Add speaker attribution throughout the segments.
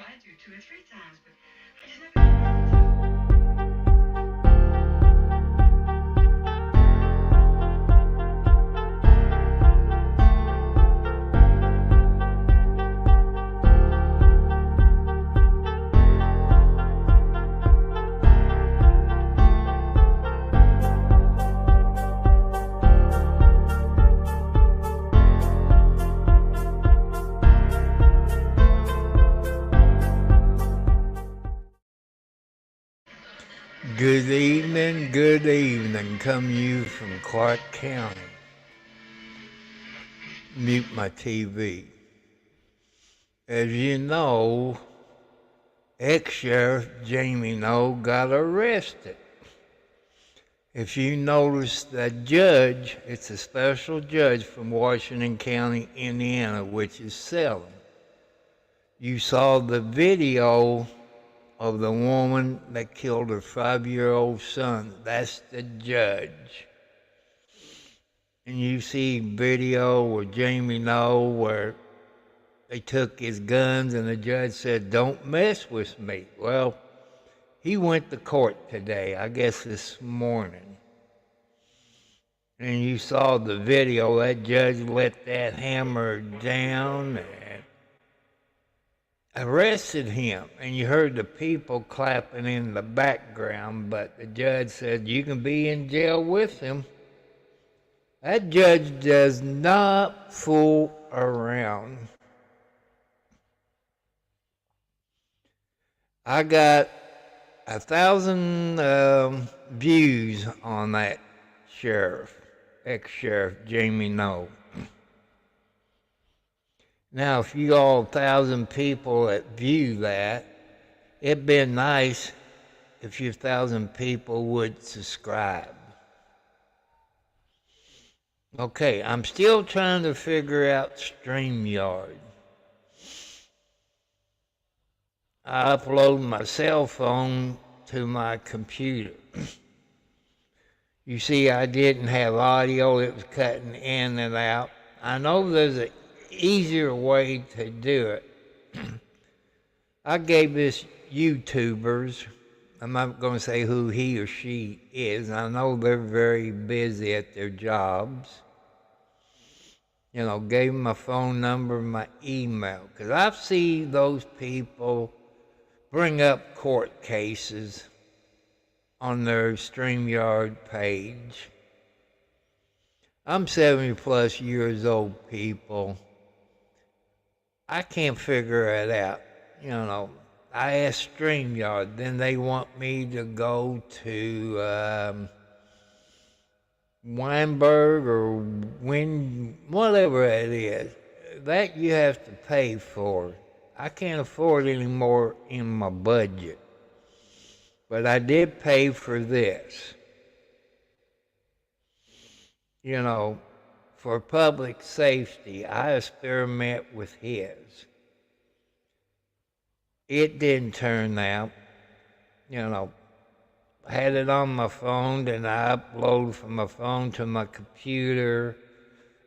Speaker 1: tried to 2 or 3 times, but I just never.
Speaker 2: Good evening, come you from Clark County. Mute my TV. As you know, ex-sheriff Jamie No got arrested. If you notice that judge, it's a special judge from Washington County, Indiana, which is Salem. You saw the video of the woman that killed her 5-year-old son. That's the judge. And you see video with Jamie No where they took his guns and the judge said, "Don't mess with me." Well, he went to court today, I guess this morning. And you saw the video, that judge let that hammer down and arrested him, and you heard the people clapping in the background, but the judge said, "You can be in jail with him." That judge does not fool around. I got 1,000 views on that sheriff, ex-sheriff Jamie No. Now, if you all 1,000 people that view that, it'd be nice if your 1,000 people would subscribe. Okay, I'm still trying to figure out StreamYard. I upload my cell phone to my computer. You see, I didn't have audio, it was cutting in and out. I know there's an easier way to do it. I gave this YouTubers, I'm not going to say who he or she is. I know they're very busy at their jobs. You know, gave them my phone number, my email, because I've seen those people bring up court cases on their StreamYard page. I'm 70+ years old, people. I can't figure it out. You know, I asked StreamYard, then they want me to go to Weinberg or whatever it is. That you have to pay for. I can't afford any more in my budget. But I did pay for this. You know, for public safety, I experiment with his. It didn't turn out. You know, I had it on my phone, and I uploaded from my phone to my computer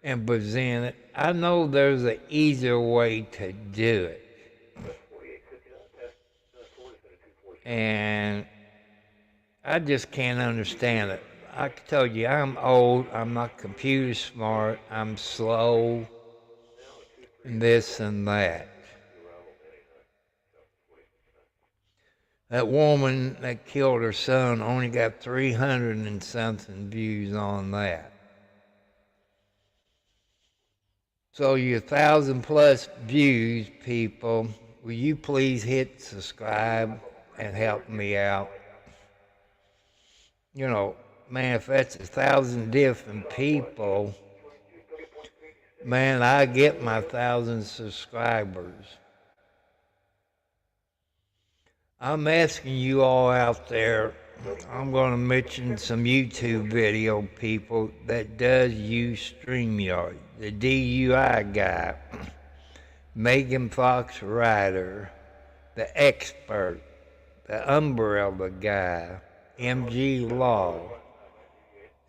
Speaker 2: and present it. I know there's an easier way to do it. And I just can't understand it. I told you, I'm old, I'm not computer smart, I'm slow, and this and that. That woman that killed her son only got 300 and something views on that. So your 1,000+ views, people, will you please hit subscribe and help me out? You know, man, if that's 1,000 different people, man, I get my 1,000 subscribers. I'm asking you all out there, I'm going to mention some YouTube video people that does use StreamYard. The DUI guy, Megan Fox Ryder, the expert, the umbrella guy, MG Law,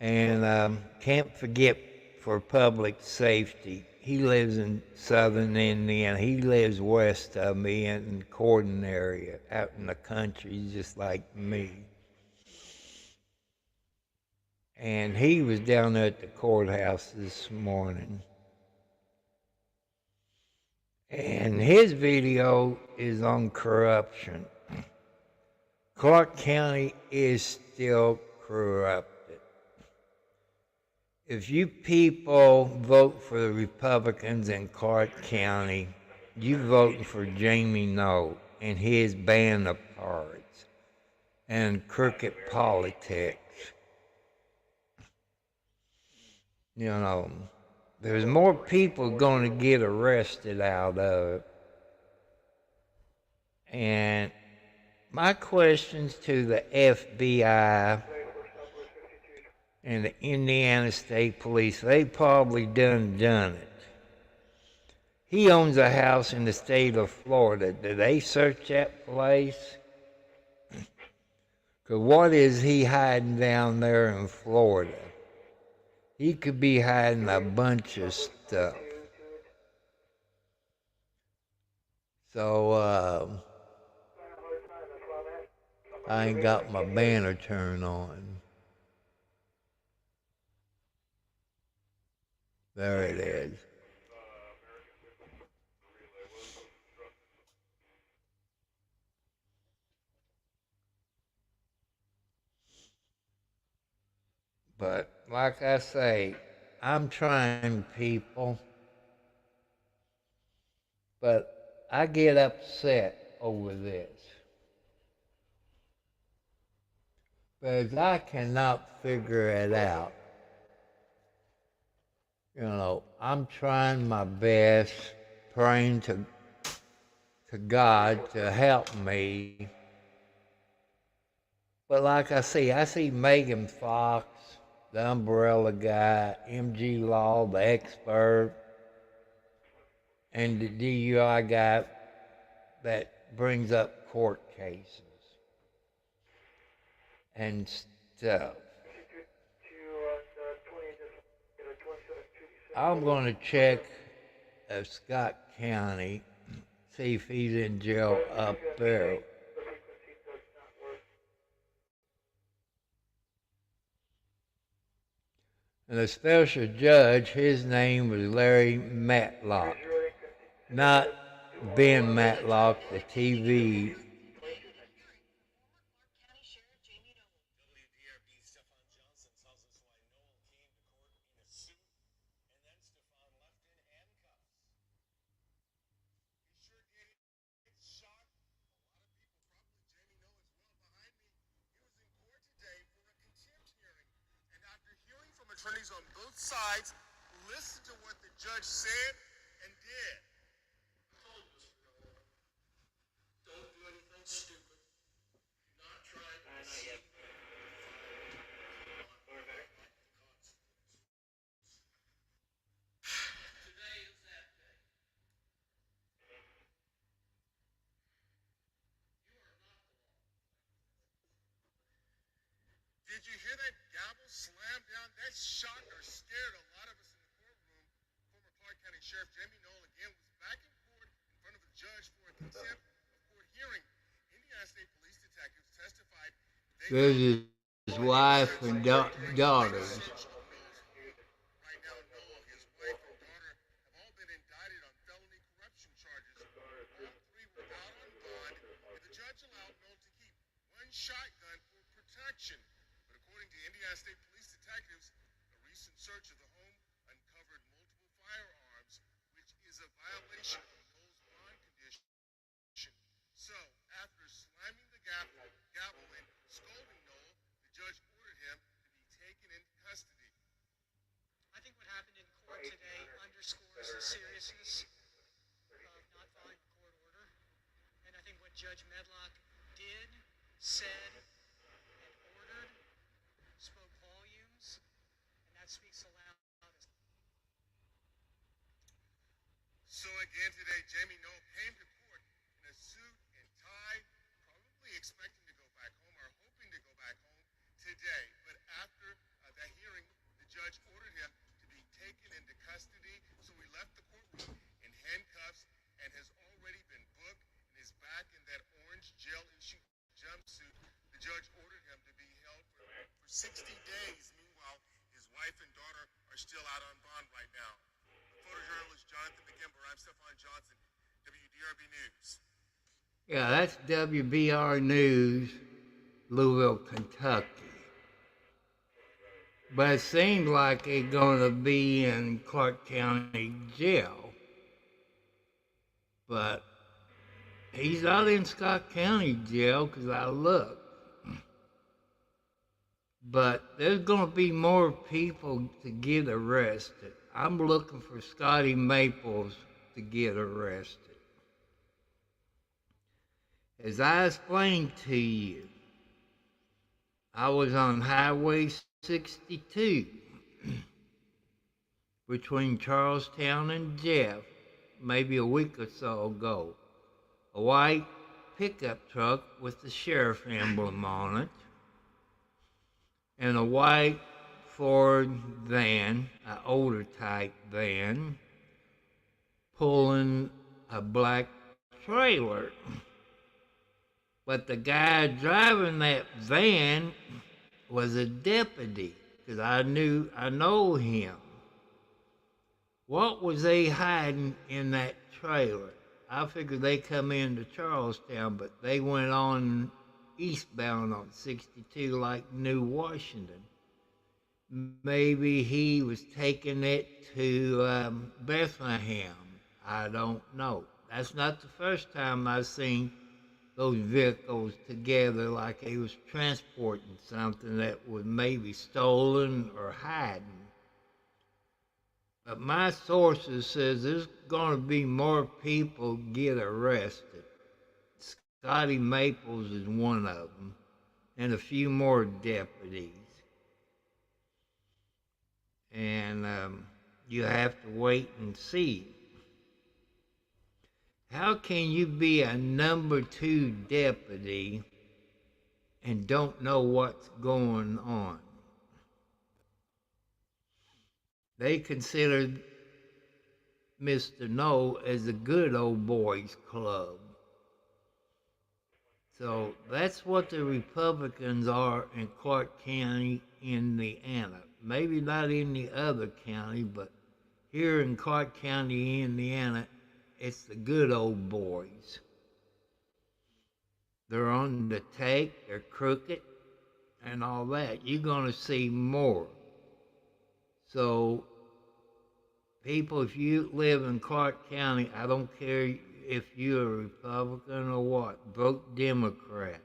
Speaker 2: and can't forget for public safety, he lives in southern Indiana. He lives west of me in the Corden area, out in the country, just like me. And he was down there at the courthouse this morning. And his video is on corruption. Clark County is still corrupted. If you people vote for the Republicans in Clark County, you voting for Jamie Noel and his band of cards and crooked politics. You know, there's more people going to get arrested out of it. And my questions to the FBI and the Indiana State Police, they probably done it. He owns a house in the state of Florida. Did they search that place? Because what is he hiding down there in Florida? He could be hiding a bunch of stuff. So, I ain't got my banner turned on. There it is. But like I say, I'm trying, people, but I get upset over this. Because I cannot figure it out. You know, I'm trying my best, praying to God to help me. But like I see Megan Fox, the umbrella guy, MG Law, the expert, and the DUI guy that brings up court cases and stuff. I'm going to check Scott County, see if he's in jail up there. And the special judge, his name was Larry Matlock, not Ben Matlock, the TV.
Speaker 3: Attorneys on both sides listen to what the judge said and did. Don't do anything stupid. Not try to deceive. Today is that day. You are not the law. Did you hear that gavel slam down? That shocked or scared a lot of us in the courtroom. Former Clark County Sheriff Jamie Noel again was back in court in front of the judge for a contempt of court hearing. Indiana State Police detectives testified
Speaker 2: There's his wife and daughters.
Speaker 3: Right now, Noel, his wife and daughter have all been indicted on felony corruption charges. All three were out on bond, and the judge allowed Noel to keep one shotgun for protection. But according to Indiana State Police detectives, a recent search of the home uncovered multiple firearms, which is a violation of Noel's bond condition. So, after slamming the gavel and scolding Noel, the judge ordered him to be taken into custody.
Speaker 4: I think what happened in court today underscores the seriousness of not following the court order. And I think what Judge Medlock did, said, and ordered spoke volumes, and that speaks the loudest.
Speaker 3: So again today, Jamie Noel came to court in a suit and tie, probably expecting to go back home or hoping to go back home today. But after that hearing, the judge ordered him to be taken into custody. So we left the 60 days. Meanwhile, his wife and daughter are still out on bond right now. Photojournalist Jonathan McKimber, I'm Stefan Johnson, WDRB News.
Speaker 2: Yeah, that's WBR News, Louisville, Kentucky. But it seems like it's going to be in Clark County Jail. But he's not in Scott County Jail because I looked. But there's going to be more people to get arrested. I'm looking for Scotty Maples to get arrested. As I explained to you, I was on Highway 62 between Charlestown and Jeff, maybe a week or so ago. A white pickup truck with the sheriff emblem on it, and a white Ford van, an older type van, pulling a black trailer. But the guy driving that van was a deputy, because I know him. What was they hiding in that trailer? I figured they come into Charlestown, but they went on eastbound on 62 like New Washington. Maybe he was taking it to Bethlehem. I don't know. That's not the first time I've seen those vehicles together like he was transporting something that was maybe stolen or hiding. But my sources says there's going to be more people get arrested. Scotty Maples is one of them, and a few more deputies. And you have to wait and see. How can you be a number 2 deputy and don't know what's going on? They considered Mr. No as a good old boys club. So that's what the Republicans are in Clark County, Indiana. Maybe not in the other county, but here in Clark County, Indiana, it's the good old boys. They're on the take, they're crooked, and all that. You're going to see more. So, people, if you live in Clark County, I don't care if you're a Republican or what, vote Democrat.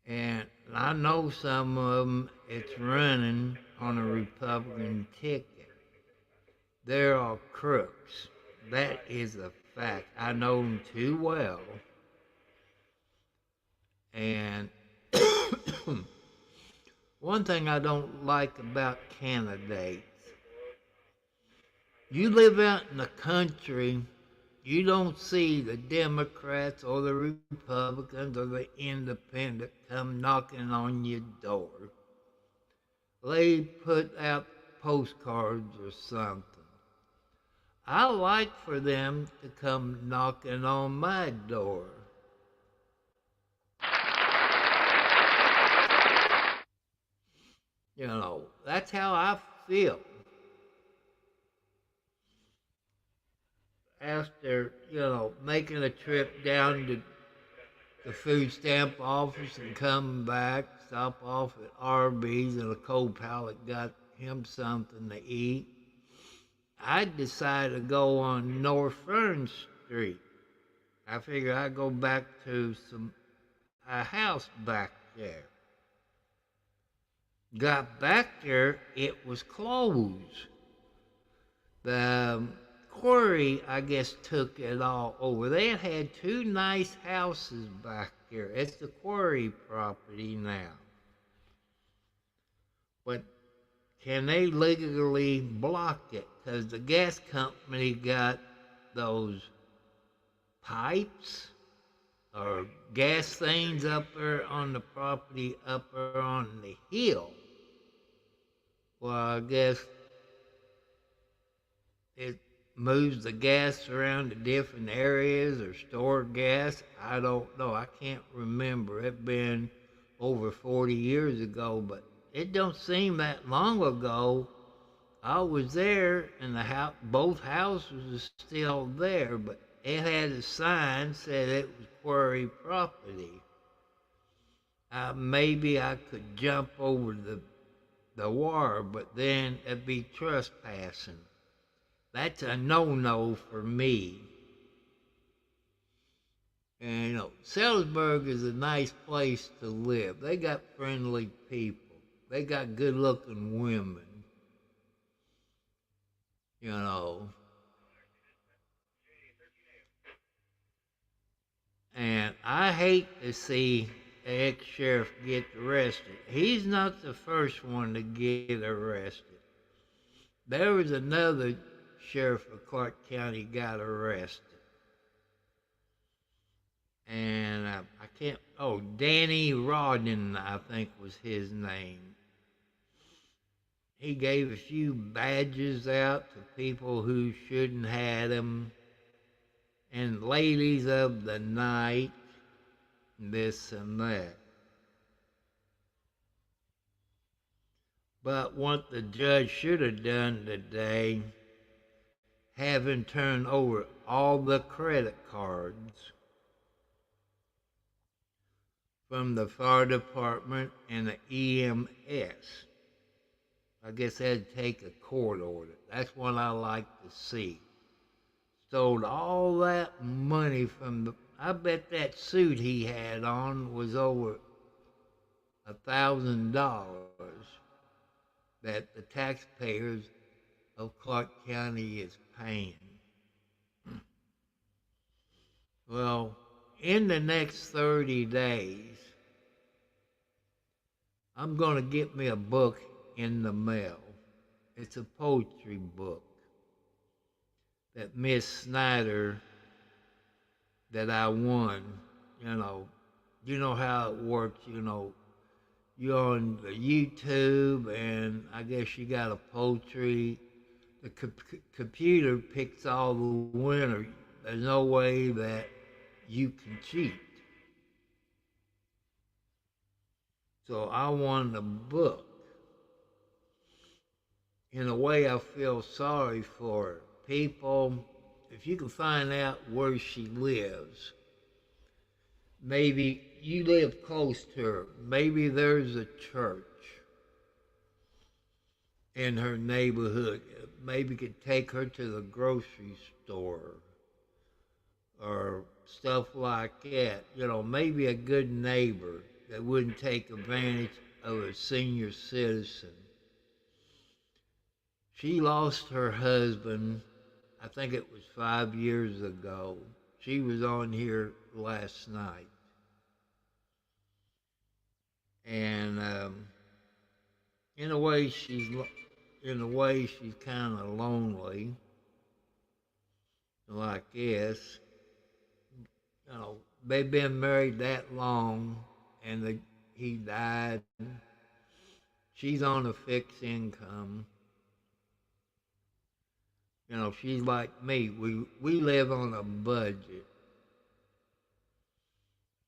Speaker 2: And I know some of them, it's running on a Republican ticket. They're all crooks. That is a fact. I know them too well. And one thing I don't like about candidates, you live out in the country, you don't see the Democrats or the Republicans or the Independents come knocking on your door. They put out postcards or something. I like for them to come knocking on my door. You know, that's how I feel. After, making a trip down to the food stamp office and coming back, stop off at Arby's and a co-pilot got him something to eat. I decided to go on North Fern Street. I figured I'd go back to a house back there. Got back there, it was closed. The quarry, I guess, took it all over. They had 2 nice houses back there. It's the quarry property now. But can they legally block it? Because the gas company got those pipes or gas things up there on the property up there on the hill. Well, I guess it moves the gas around to different areas or store gas. I don't know. I can't remember. It's been over 40 years ago, but it don't seem that long ago. I was there, and the house, both houses are still there, but it had a sign said it was quarry property. Maybe I could jump over the wire, but then it'd be trespassing. That's a no-no for me. And Salisbury is a nice place to live. They got friendly people. They got good-looking women. You know. And I hate to see an ex-sheriff get arrested. He's not the first one to get arrested. There was another sheriff of Clark County got arrested. And I can't, Danny Rodden, I think was his name. He gave a few badges out to people who shouldn't have them, and ladies of the night, this and that. But what the judge should have done today, having turned over all the credit cards from the fire department and the EMS. I guess that'd take a court order. That's what I like to see. Stole all that money from I bet that suit he had on was over $1,000 that the taxpayers of Clark County is paying. Well, in the next 30 days, I'm going to get me a book in the mail. It's a poetry book that Miss Snyder, that I won. You know how it works. You're on the YouTube, and I guess you got a poetry. The computer picks all the winners. There's no way that you can cheat. So I won the book. In a way, I feel sorry for her. People, if you can find out where she lives, maybe you live close to her, maybe there's a church in her neighborhood, maybe could take her to the grocery store or stuff like that. Maybe a good neighbor that wouldn't take advantage of a senior citizen. She lost her husband, I think it was 5 years ago. She was on here last night. And in a way she's kind of lonely, like this. They've been married that long, and he died. She's on a fixed income. She's like me. We live on a budget.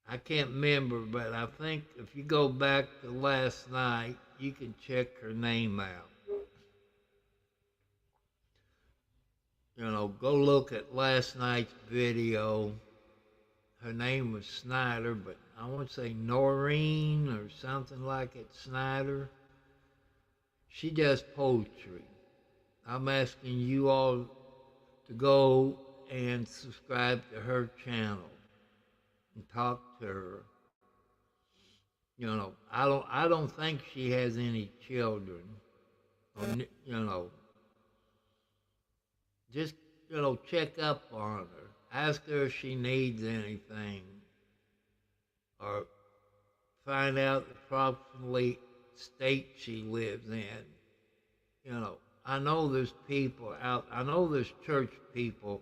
Speaker 2: I can't remember, but I think if you go back to last night, you can check her name out. Go look at last night's video. Her name was Snyder, but I want to say Noreen or something like it, Snyder. She does poetry. I'm asking you all to go and subscribe to her channel and talk to her. I don't think she has any children. Just check up on her. Ask her if she needs anything, or find out approximately state she lives in. I know there's church people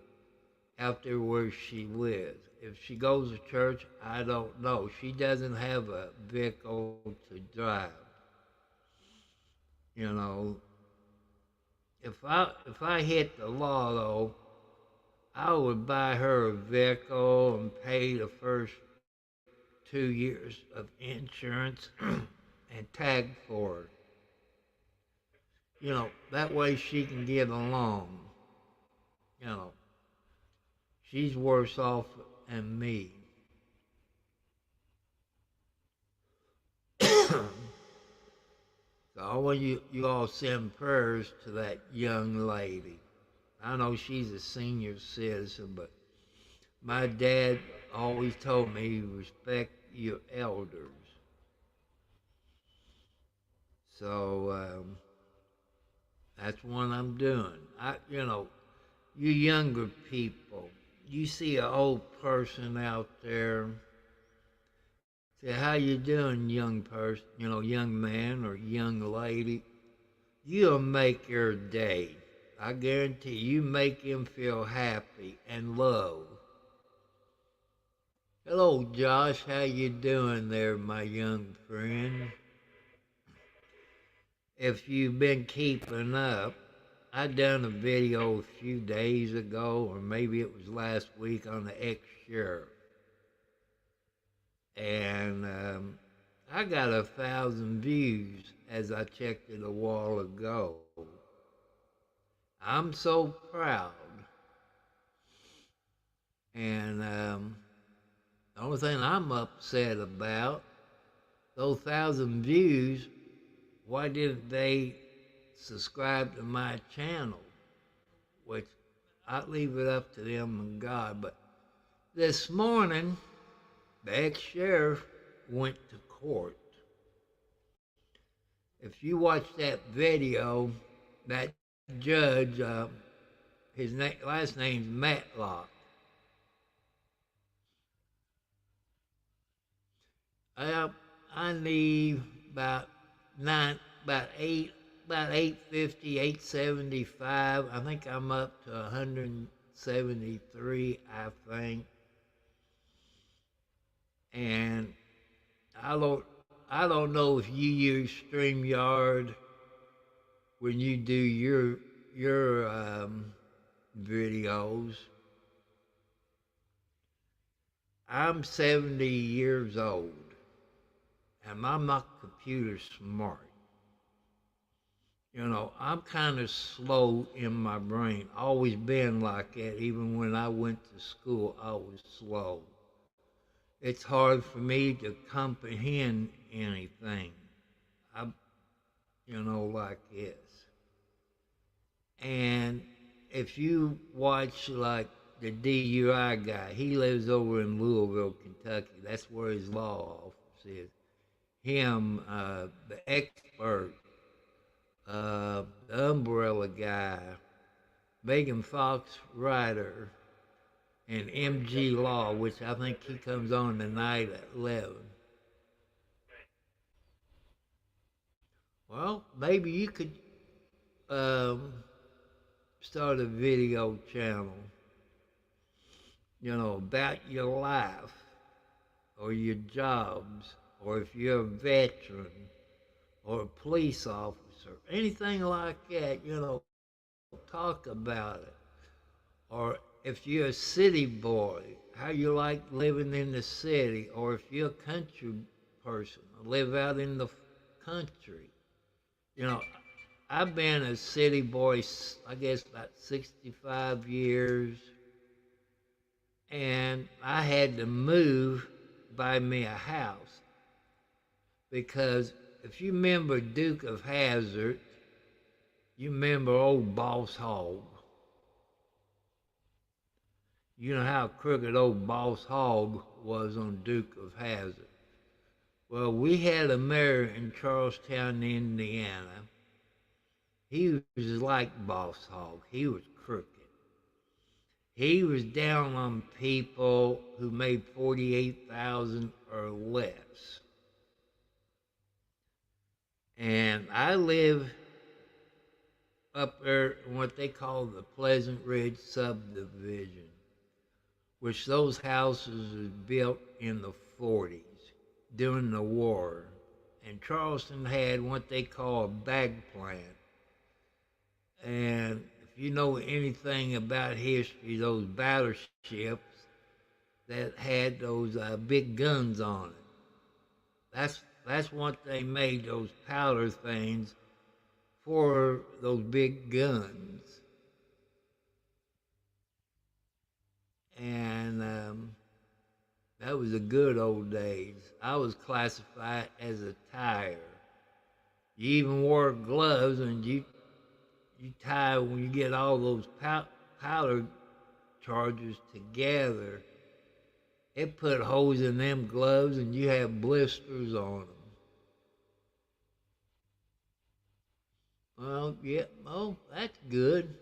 Speaker 2: out there where she lives. If she goes to church, I don't know. She doesn't have a vehicle to drive. If I hit the law, though, I would buy her a vehicle and pay the first 2 years of insurance and tag for her. That way she can get along. You know, she's worse off than me. So I want you all send prayers to that young lady. I know she's a senior citizen, but my dad always told me respect your elders. So that's what I'm doing. You younger people, you see an old person out there, say, how you doing, young person, young man or young lady? You'll make your day. I guarantee you make him feel happy and loved. Hello, Josh. How you doing there, my young friend? If you've been keeping up, I done a video a few days ago, or maybe it was last week, on the ex-sheriff. And I got 1,000 views as I checked it a while ago. I'm so proud. And the only thing I'm upset about, those 1,000 views, why didn't they subscribe to my channel? Which I leave it up to them and God. But this morning, the ex-sheriff went to court. If you watch that video, that judge, his last name's Matlock. I need about 850, 875. I think I'm up to 173, I think. And I don't know if you use StreamYard when you do your videos. I'm 70 years old, and I'm not computer smart. I'm kind of slow in my brain. Always been like that. Even when I went to school, I was slow. It's hard for me to comprehend anything. Like this. And if you watch, like, the DUI guy, he lives over in Louisville, Kentucky. That's where his law office is. Him, the expert, the umbrella guy, Megan Fox Ryder, and MG Law, which I think he comes on tonight at 11. Well, maybe you could start a video channel, about your life or your jobs, or if you're a veteran or a police officer, anything like that, talk about it. Or if you're a city boy, how you like living in the city, or if you're a country person, live out in the country. I've been a city boy, I guess, about 65 years, and I had to move, buy me a house, because if you remember Duke of Hazzard, you remember old Boss Hogg. You know how crooked old Boss Hogg was on Duke of Hazzard. Well, we had a mayor in Charlestown, Indiana. He was like Boss Hogg. He was crooked. He was down on people who made $48,000 or less. And I live up there in what they call the Pleasant Ridge subdivision, which those houses were built in the 40s during the war. And Charleston had what they call a bag plant. And if you know anything about history, those battleships that had those big guns on it, That's what they made those powder things for, those big guns. And that was the good old days. I was classified as a tire. You even wore gloves, and you tie when you get all those powder charges together. It put holes in them gloves, and you have blisters on them. Well, yeah, oh, that's good.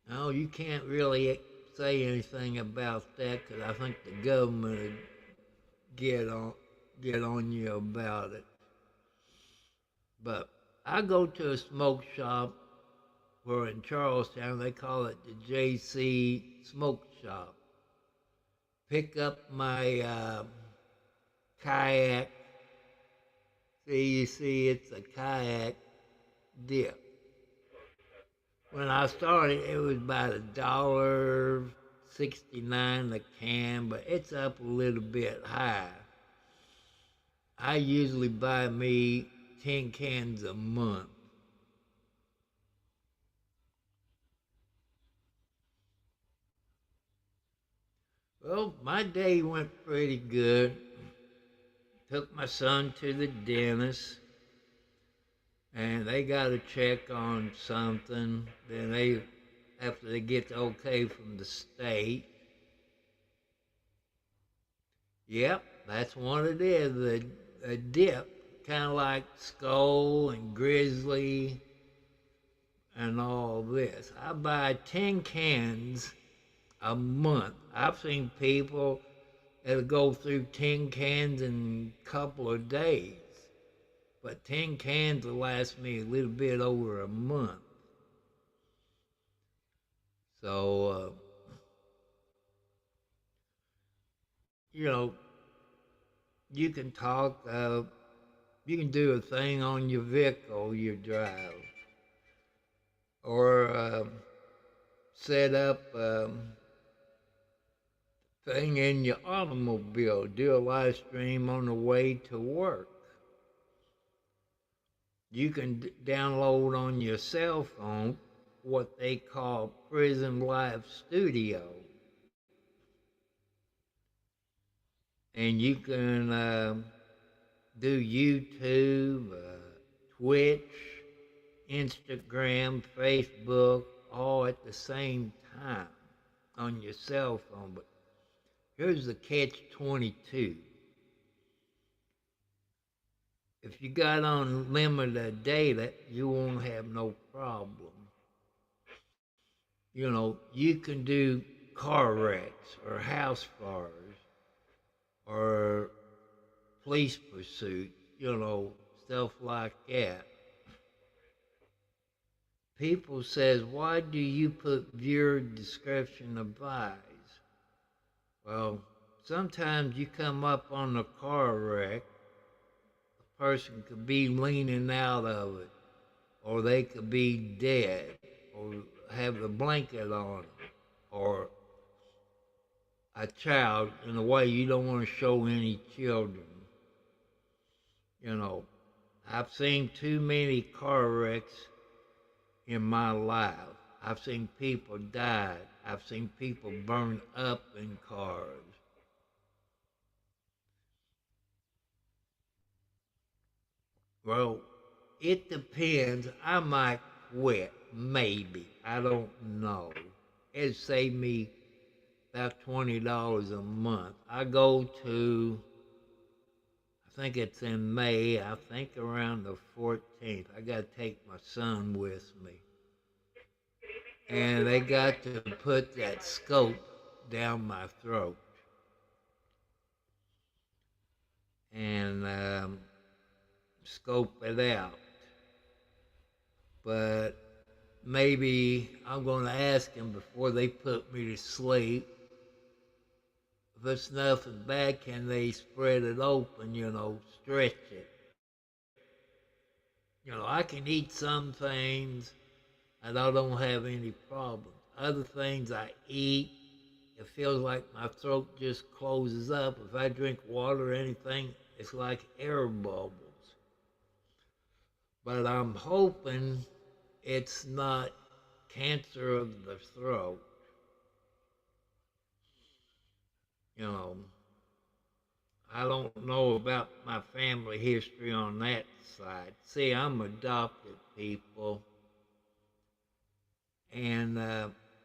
Speaker 2: No, you can't really say anything about that because I think the government would get on you about it. But I go to a smoke shop where in Charlestown they call it the JC Smoke Shop. Pick up my kayak. You see, it's a kayak dip. When I started, it was about $1.69 a can, but it's up a little bit high. I usually buy me 10 cans a month. Well, my day went pretty good. Took my son to the dentist, and they got to check on something. Then after they get the okay from the state, yep, that's what it is. A dip, kind of like skull and grizzly and all this. I buy 10 cans a month. I've seen people that'll go through 10 cans in a couple of days. But 10 cans will last me a little bit over a month. So, you know, you can talk, you can do a thing on your vehicle you drive. Or set up thing in your automobile, do a live stream on the way to work. You can download on your cell phone what they call Prison Live Studio. And you can do YouTube, Twitch, Instagram, Facebook, all at the same time on your cell phone. But here's the catch-22. If you got unlimited data, you won't have no problem. You know, you can do car wrecks or house fires or police pursuits, you know, stuff like that. People says, why do you put viewer description advised? Well, sometimes you come up on a car wreck, a person could be leaning out of it, or they could be dead, or have the blanket on them, or a child. In a way, you don't want to show any children. You know, I've seen too many car wrecks in my life. I've seen people die. I've seen people burn up in cars. Well, it depends. I might quit, maybe. I don't know. It'd save me about $20 a month. I go to, I think it's in May, I think around the 14th. I got to take my son with me. And they got to put that scope down my throat. And scope it out. But maybe I'm going to ask them before they put me to sleep, if it's nothing bad, can they spread it open, you know, stretch it? You know, I can eat some things and I don't have any problems. Other things I eat, it feels like my throat just closes up. If I drink water or anything, it's like air bubbles. But I'm hoping it's not cancer of the throat. You know, I don't know about my family history on that side. See, I'm adopted, people. And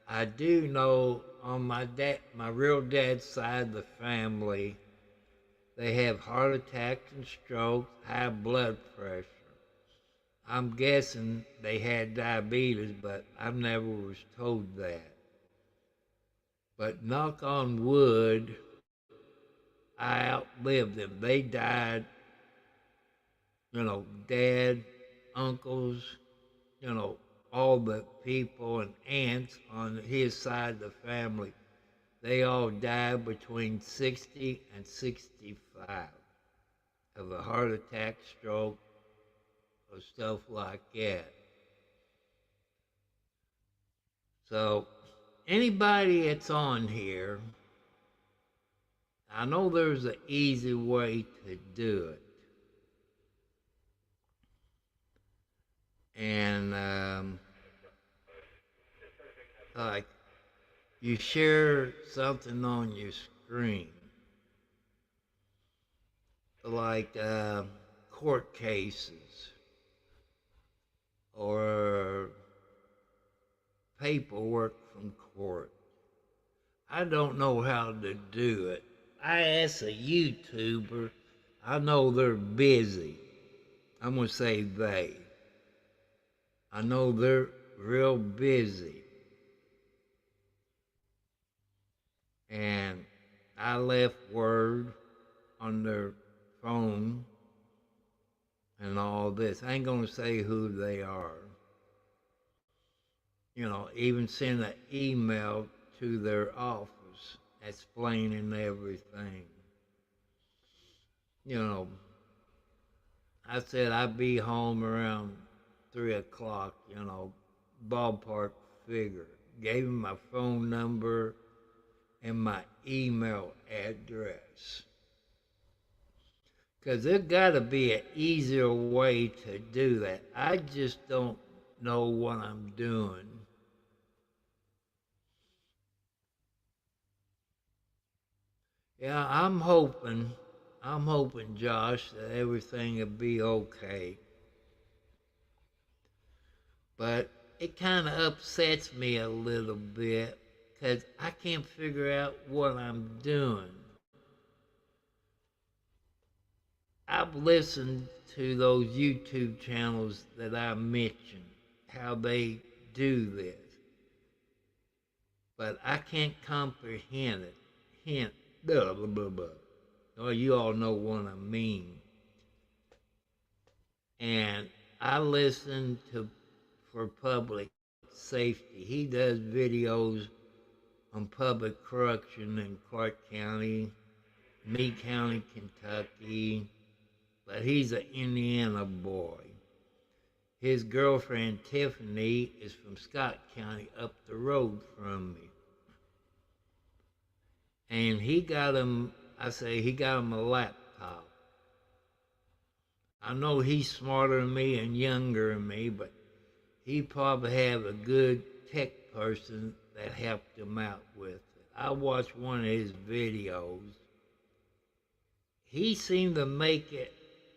Speaker 2: I do know on my real dad's side of the family, they have heart attacks and strokes, high blood pressure. I'm guessing they had diabetes, but I never was told that. But knock on wood, I outlived them. They died, dad, uncles, all the people and aunts on his side of the family. They all died between 60 and 65 of a heart attack, stroke, or stuff like that. So, anybody that's on here, I know there's an easy way to do it. And, like, you share something on your screen, like court cases or paperwork from court. I don't know how to do it. I asked a YouTuber. I know they're busy. I'm going to say they. I know they're real busy. And I left word on their phone and all this. I ain't going to say who they are. Even send an email to their office explaining everything. I said I'd be home around 3 o'clock, ballpark figure. Gave him my phone number and my email address. Because there's got to be an easier way to do that. I just don't know what I'm doing. Yeah, I'm hoping, Josh, that everything will be okay. But it kind of upsets me a little bit because I can't figure out what I'm doing. I've listened to those YouTube channels that I mentioned, how they do this. But I can't comprehend it. Blah, blah, blah, blah. Well, you all know what I mean. And I listen to for public safety. He does videos on public correction in Clark County, Meade County, Kentucky, but he's an Indiana boy. His girlfriend, Tiffany, is from Scott County up the road from me. And he got him a laptop. I know he's smarter than me and younger than me, but he probably have a good tech person that helped him out with it. I watched one of his videos. He seemed to make it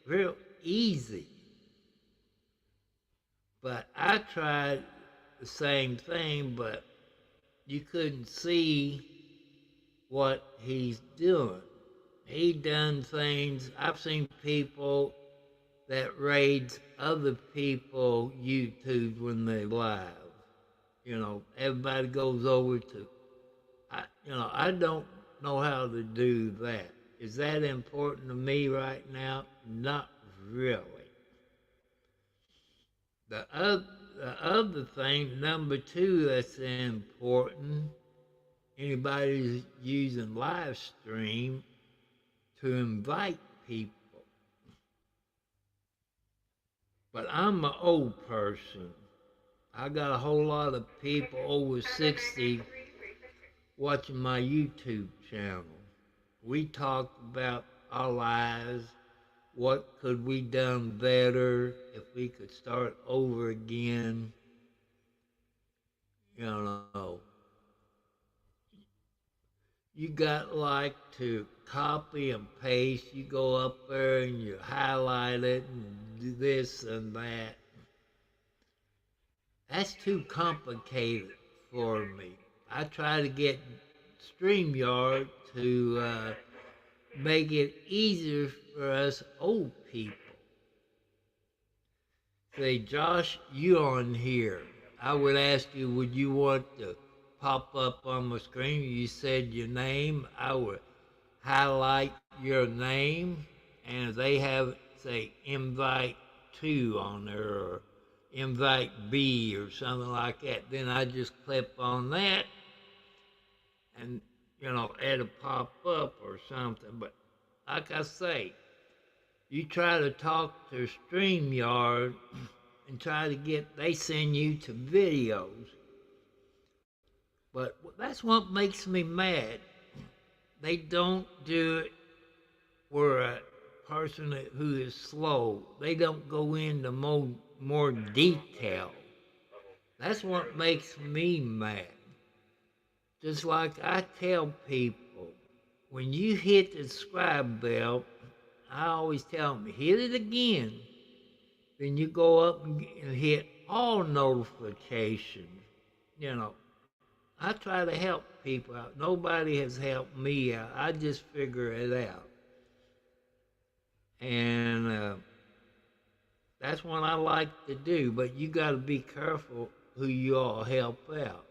Speaker 2: real easy. But I tried the same thing, but you couldn't see what he's doing. He done things. I've seen people that raids other people YouTube when they live. Everybody goes over to. I don't know how to do that. Is that important to me right now? Not really. The other thing, number 2, that's important. Anybody who's using live stream to invite people. But I'm an old person. I got a whole lot of people over 60 watching my YouTube channel. We talked about our lives, what could we done better if we could start over again. You know, you got like to copy and paste. You go up there and you highlight it and do this and that. That's too complicated for me. I try to get StreamYard to make it easier for us old people. Say, Josh, you on here. I would ask you, would you want to pop up on my screen? You said your name. I would highlight your name, and if they have, say, invite to on there or invite B or something like that, then I just click on that and, it'll pop up or something. But like I say, you try to talk to StreamYard and try to they send you to videos. But that's what makes me mad. They don't do it for a person who is slow. They don't go into more detail. That's what makes me mad. Just like I tell people, when you hit the subscribe bell, I always tell them, hit it again. Then you go up and hit all notifications. I try to help people out. Nobody has helped me out. I just figure it out. And that's what I like to do. But you got to be careful who you all help out.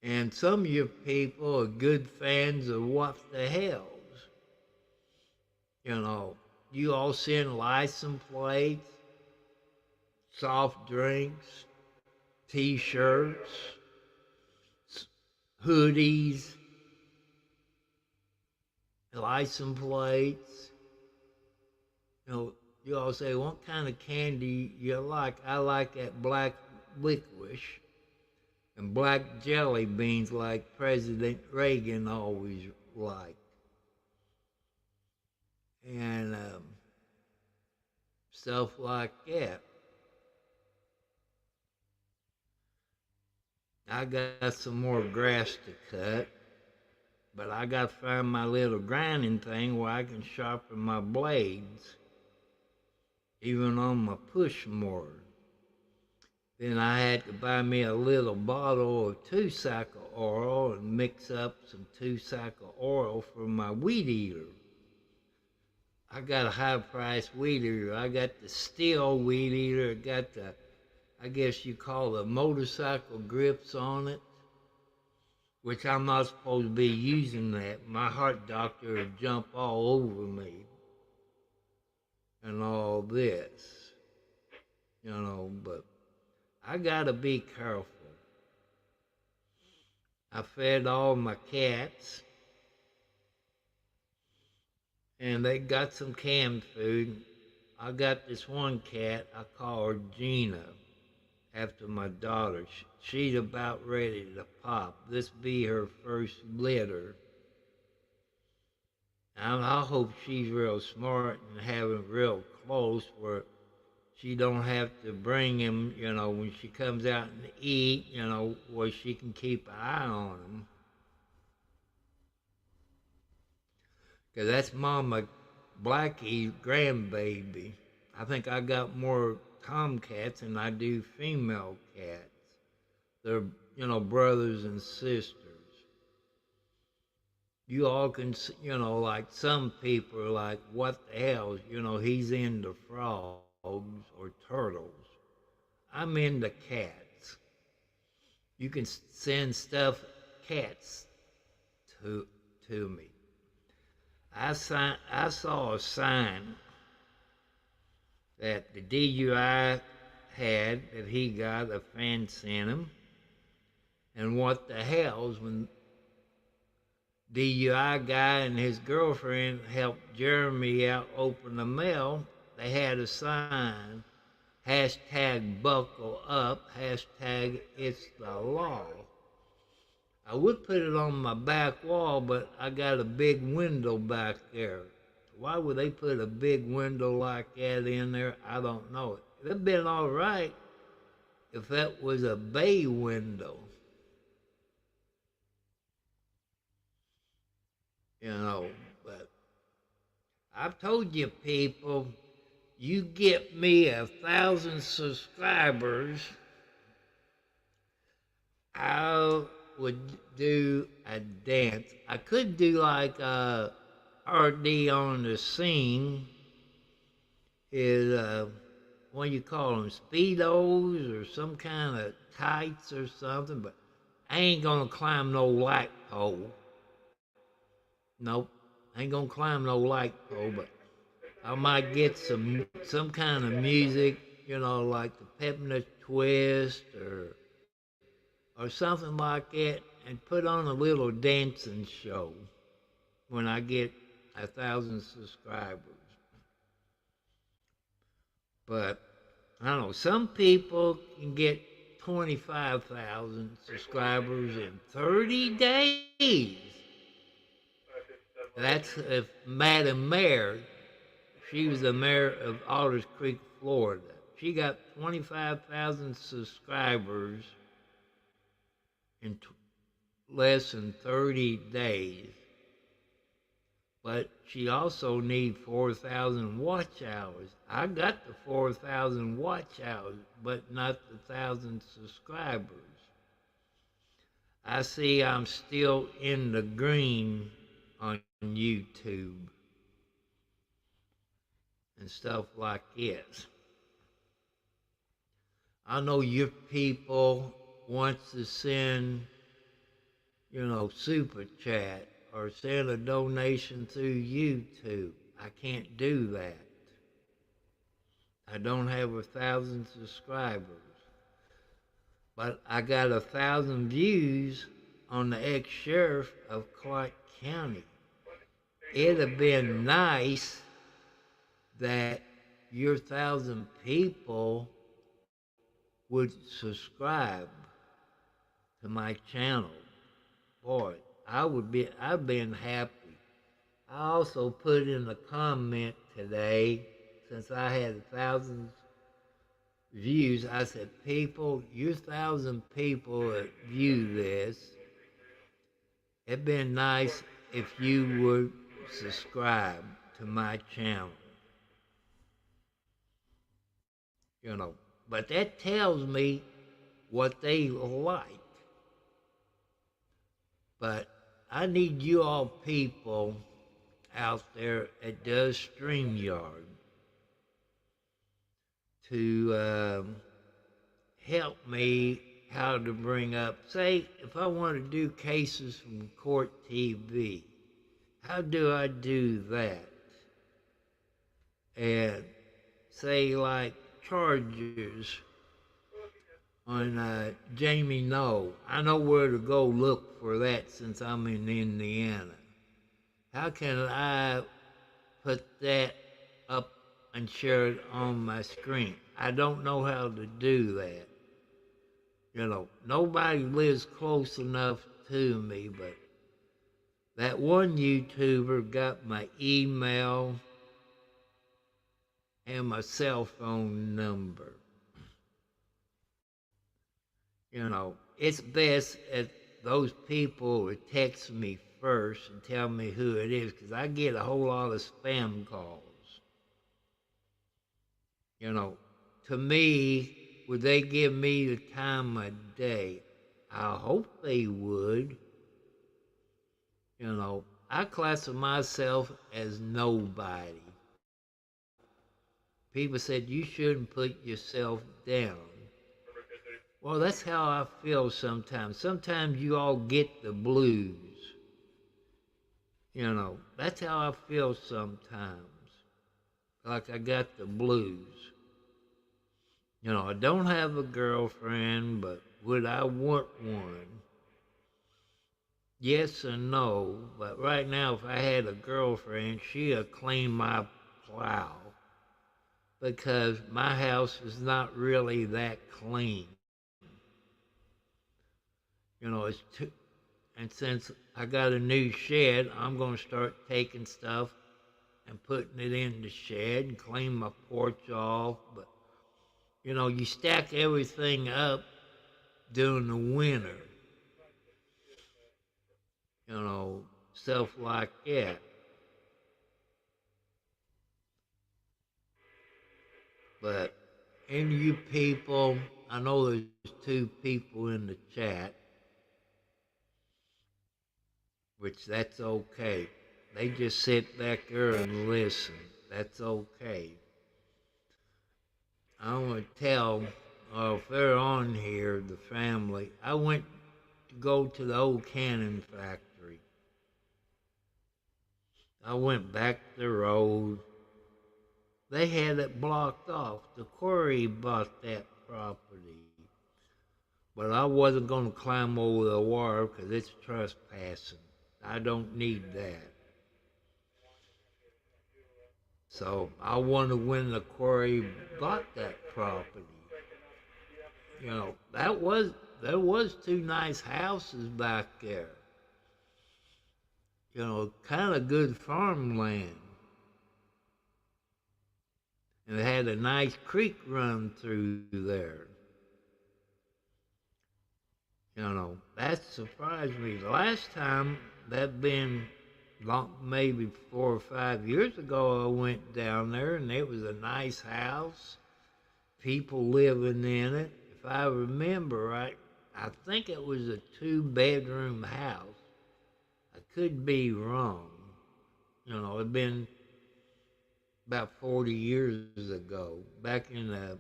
Speaker 2: And some of you people are good fans of What the Hells. You all send license plates, soft drinks, T-shirts, hoodies, license plates. You all say, what kind of candy you like? I like that black licorice and black jelly beans like President Reagan always liked. And stuff like that. I got some more grass to cut, but I got to find my little grinding thing where I can sharpen my blades, even on my push mower. Then I had to buy me a little bottle of 2-cycle oil and mix up some 2-cycle oil for my weed eater. I got a high-priced weed eater. I got the steel weed eater. It got the, I guess you call the motorcycle grips on it, which I'm not supposed to be using that. My heart doctor would jump all over me and all this, but I got to be careful. I fed all my cats, and they got some canned food. I got this one cat, I call her Gina, after my daughter. She's about ready to pop. This be her first litter. I hope she's real smart and have him real close where she don't have to bring him, when she comes out and eat, where she can keep an eye on him. Because that's Mama Blackie's grandbaby. I think I got more tomcats than I do female cats. They're, brothers and sisters. You all can, like some people are like, what the hell, he's into frogs or turtles. I'm into cats. You can send cats to me. I saw a sign that the DUI had that he got, a fan sent him. And what the hell's when DUI guy and his girlfriend helped Jeremy out open the mail, they had a sign, hashtag buckle up, hashtag it's the law. I would put it on my back wall, but I got a big window back there. Why would they put a big window like that in there? I don't know. It'd have been all right if that was a bay window. But I've told you people, you get me 1,000 subscribers, I would do a dance. I could do like RD on the scene is, what do you call them, Speedos or some kind of tights or something, but I ain't gonna climb no light pole. Nope, I ain't gonna climb no light pole, but I might get some kind of music, like the Pepin' Twist or something like that, and put on a little dancing show when I get 1,000 subscribers. But I don't know, some people can get 25,000 subscribers in 30 days. That's if Madam Mayor, she was the mayor of Alders Creek, Florida. She got 25,000 subscribers in less than 30 days. But she also needs 4,000 watch hours. I got the 4,000 watch hours, but not the 1,000 subscribers. I see I'm still in the green on YouTube and stuff like this. I know your people wants to send, super chat or send a donation through YouTube. I can't do that. I don't have 1,000 subscribers. But I got 1,000 views on the ex-sheriff of Clark County. It'd have been nice that your 1,000 people would subscribe to my channel. Boy, I've been happy. I also put in a comment today, since I had 1,000 views, I said, people, you 1,000 people that view this, it'd been nice if you would subscribe to my channel. But that tells me what they like. But I need you all people out there that does StreamYard to help me how to bring up, say, if I want to do cases from court TV, how do I do that? And say like charges on Jamie Noel. I know where to go look for that since I'm in Indiana. How can I put that up and share it on my screen? I don't know how to do that. Nobody lives close enough to me, but that one YouTuber got my email and my cell phone number. It's best if those people would text me first and tell me who it is, because I get a whole lot of spam calls. To me, would they give me the time of day? I hope they would. I classify myself as nobody. People said you shouldn't put yourself down. Well, that's how I feel sometimes. Sometimes you all get the blues. That's how I feel sometimes. Like I got the blues. I don't have a girlfriend, but would I want one? Yes and no, but right now if I had a girlfriend, she'd clean my plow. because my house is not really that clean. You know, it's too, and since I got a new shed, I'm going to start taking stuff and putting it in the shed and clean my porch off. But, you know, you stack everything up during the winter. You know, stuff like that. But, and you people, I know there's two people in the chat, which that's okay. They just sit back there and listen. That's okay. I want to tell, if they're on here, the family, I went to go to the old cannon factory. I went back the road. They had it blocked off. The quarry bought that property. But I wasn't going to climb over the wire because it's trespassing. I don't need that. So I wonder when the quarry bought that property. You know, there was two nice houses back there. You know, kind of good farmland. And it had a nice creek run through there. You know, that surprised me. The last time, that been maybe 4 or 5 years ago, I went down there and it was a nice house, people living in it. If I remember right, I think it was a 2-bedroom house. I could be wrong. You know, it'd been about 40 years ago, back in the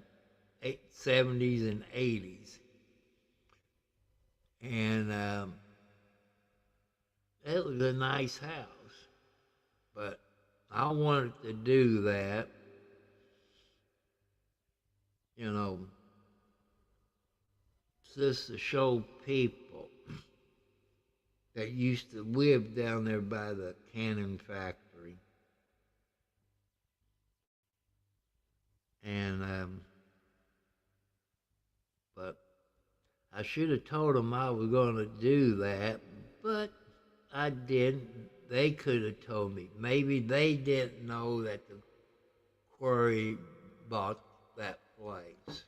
Speaker 2: 70s and 80s. And it was a nice house. But I wanted to do that, you know, just to show people that used to live down there by the cannon factory. And, but I should have told them I was going to do that, but I didn't. They could have told me. Maybe they didn't know that the quarry bought that place.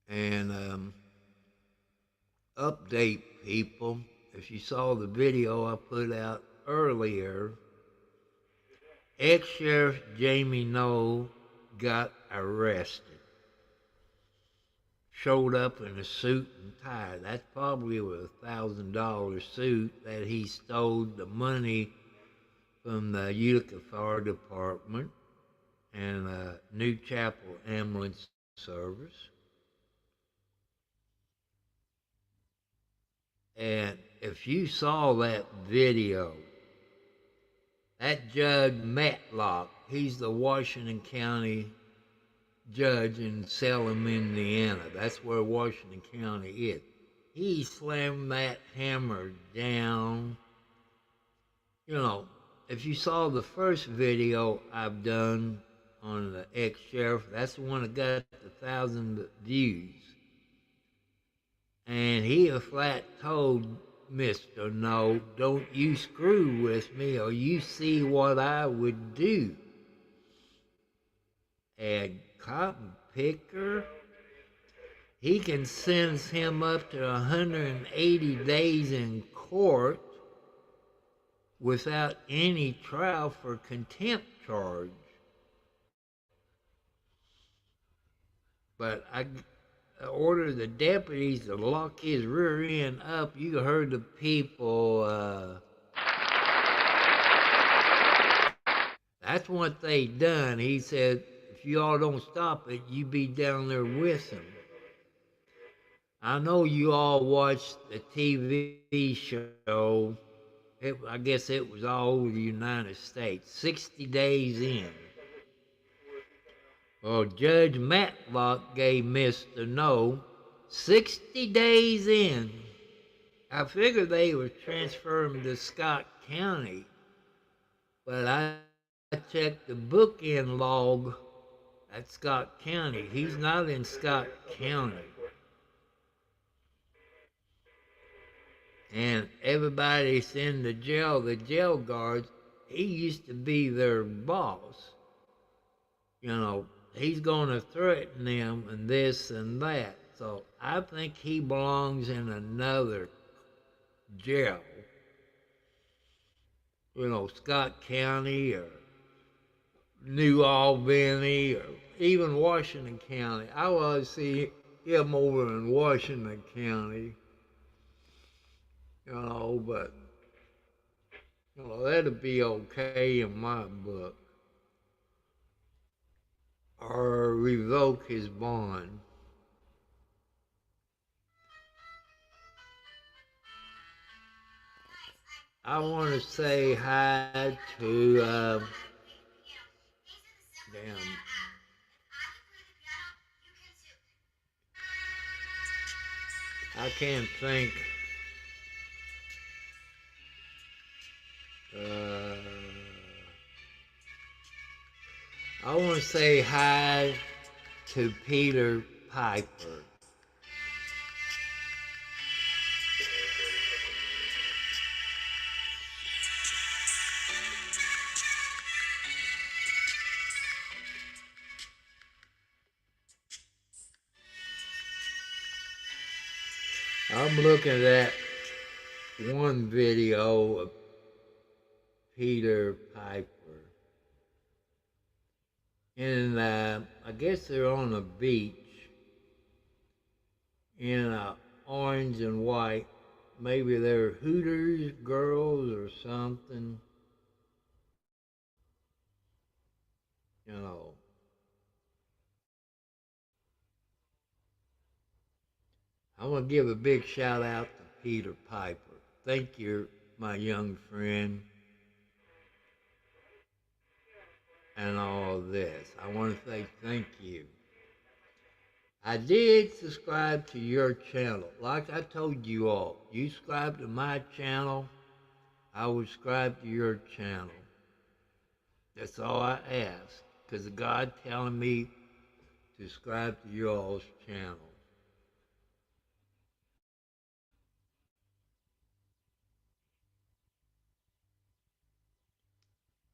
Speaker 2: And update people, if you saw the video I put out earlier, ex-sheriff Jamie Knoll got arrested. Showed up in a suit and tie. That's probably a $1,000 suit that he stole the money from the Utica Fire Department and New Chapel Ambulance Service. And if you saw that video, that Judge Matlock, he's the Washington County judge in Salem, Indiana. That's where Washington County is. He slammed that hammer down. You know, if you saw the first video I've done on the ex-sheriff, that's the one that got 1,000 views. And he flat told Mr. No, don't you screw with me or you see what I would do. And Cotton Picker, he can sentence him up to 180 days in court without any trial for contempt charge. But I ordered the deputies to lock his rear end up. You heard the people, that's what they done. He said, if you all don't stop it, you be down there with him. I know you all watched the TV show. I guess it was all over the United States, 60 days in. Well, Judge Matlock gave Mr. No 60 days in, I figured they were transferring to Scott County, but I checked the bookend log at Scott County. He's not in Scott County. And everybody's in the jail guards, he used to be their boss. You know, he's going to threaten them and this and that. So I think he belongs in another jail. You know, Scott County or New Albany or even Washington County. I want to see him over in Washington County. You know, but, you know, that'd be okay in my book. Or revoke his bond. I want to say hi to, I can't think, I want to say hi to Peter Piper. I'm looking at one video of Peter Piper. And I guess they're on a beach in orange and white. Maybe they're Hooters girls or something. You know. I want to give a big shout out to Peter Piper. Thank you, my young friend, and all this. I want to say thank you. I did subscribe to your channel. Like I told you all, you subscribe to my channel, I will subscribe to your channel. That's all I ask, because God telling me to subscribe to your all's channel.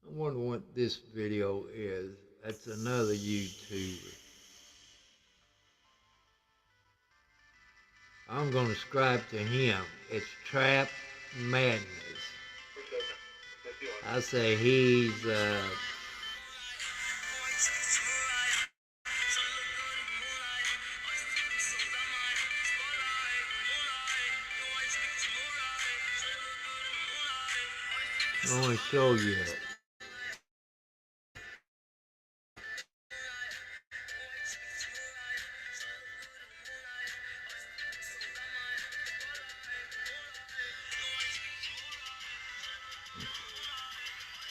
Speaker 2: I wonder what this video is. That's another YouTuber. I'm going to subscribe to him. It's Trap Madness. I say he's, I want to show you it.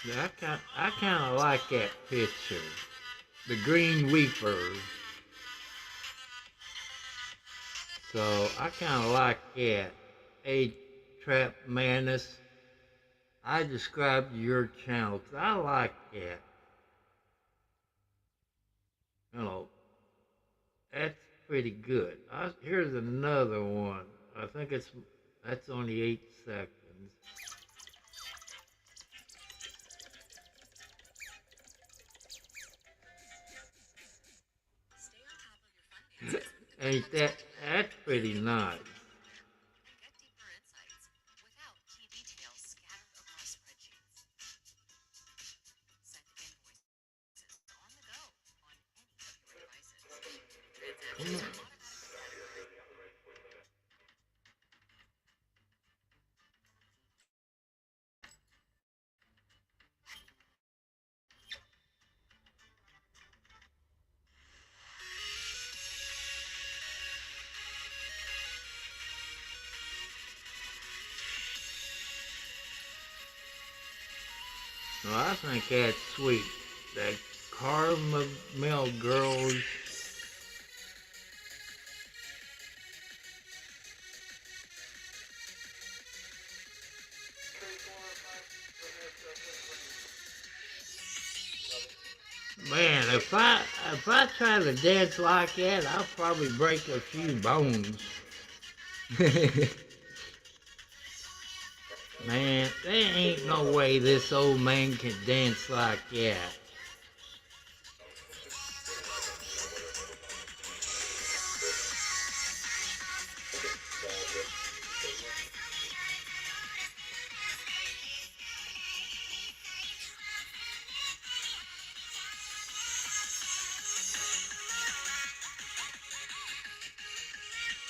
Speaker 2: Yeah, I kind of like that picture. The Green Reaper. So I kind of like that. Hey, Trap Madness, I described your channel because I like that. You know, that's pretty good. Here's another one. I think that's only 8 seconds. Ain't that's pretty nice. Come on. No, I think that's sweet. That caramel girls. Man, if I try to dance like that, I'll probably break a few bones. Man, there ain't no way this old man can dance like that.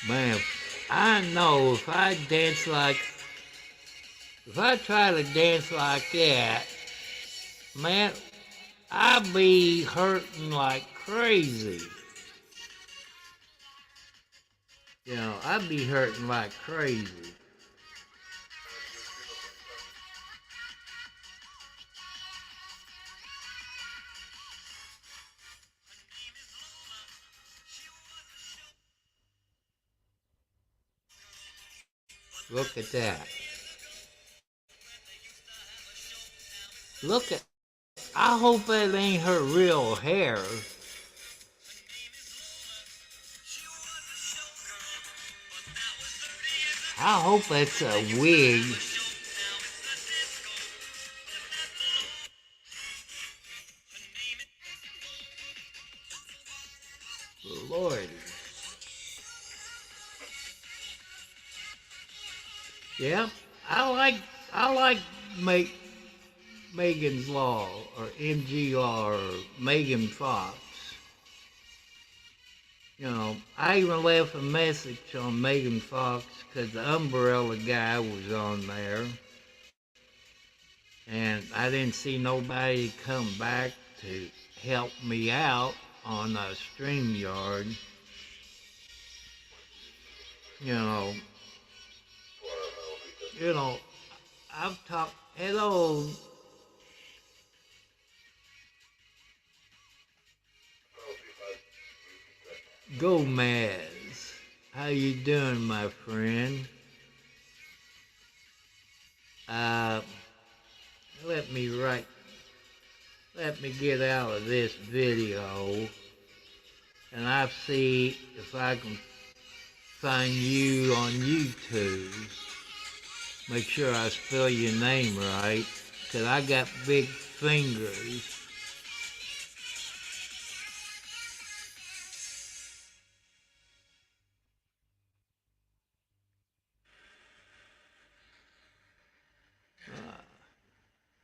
Speaker 2: Man, I know if I try to dance like that, man, I'd be hurting like crazy. You know, I'd be hurting like crazy. Look at that. Look at, I hope that ain't her real hair. I hope that's a wig. Lord. Yeah, I like make Megan's Law or MGR or Megan Fox. You know, I even left a message on Megan Fox because the umbrella guy was on there. And I didn't see nobody come back to help me out on a StreamYard. You know, you know, I've talked, hello, Gomez. How you doing, my friend? Uh, let me write, let me get out of this video and I'll see if I can find you on YouTube. Make sure I spell your name right, because I got big fingers.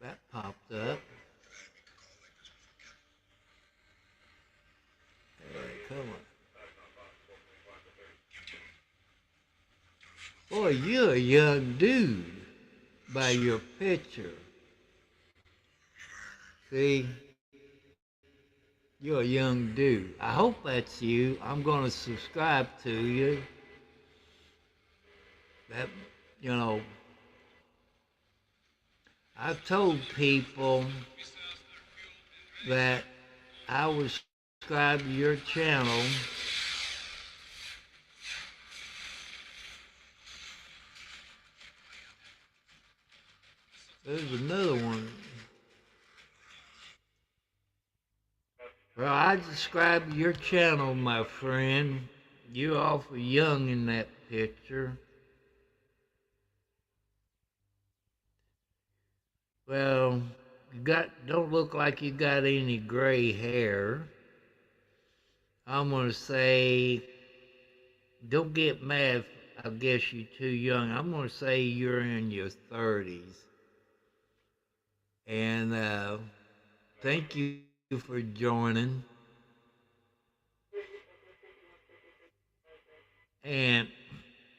Speaker 2: That popped up. Come on. Boy, you're a young dude by your picture. See? You're a young dude. I hope that's you. I'm going to subscribe to you. That, you know, I've told people that I would subscribe to your channel. There's another one. Well, I subscribe to your channel, my friend. You're awful young in that picture. Well, don't look like you got any gray hair. I'm gonna say, don't get mad if I guess you're too young. I'm gonna say you're in your 30s. And thank you for joining. And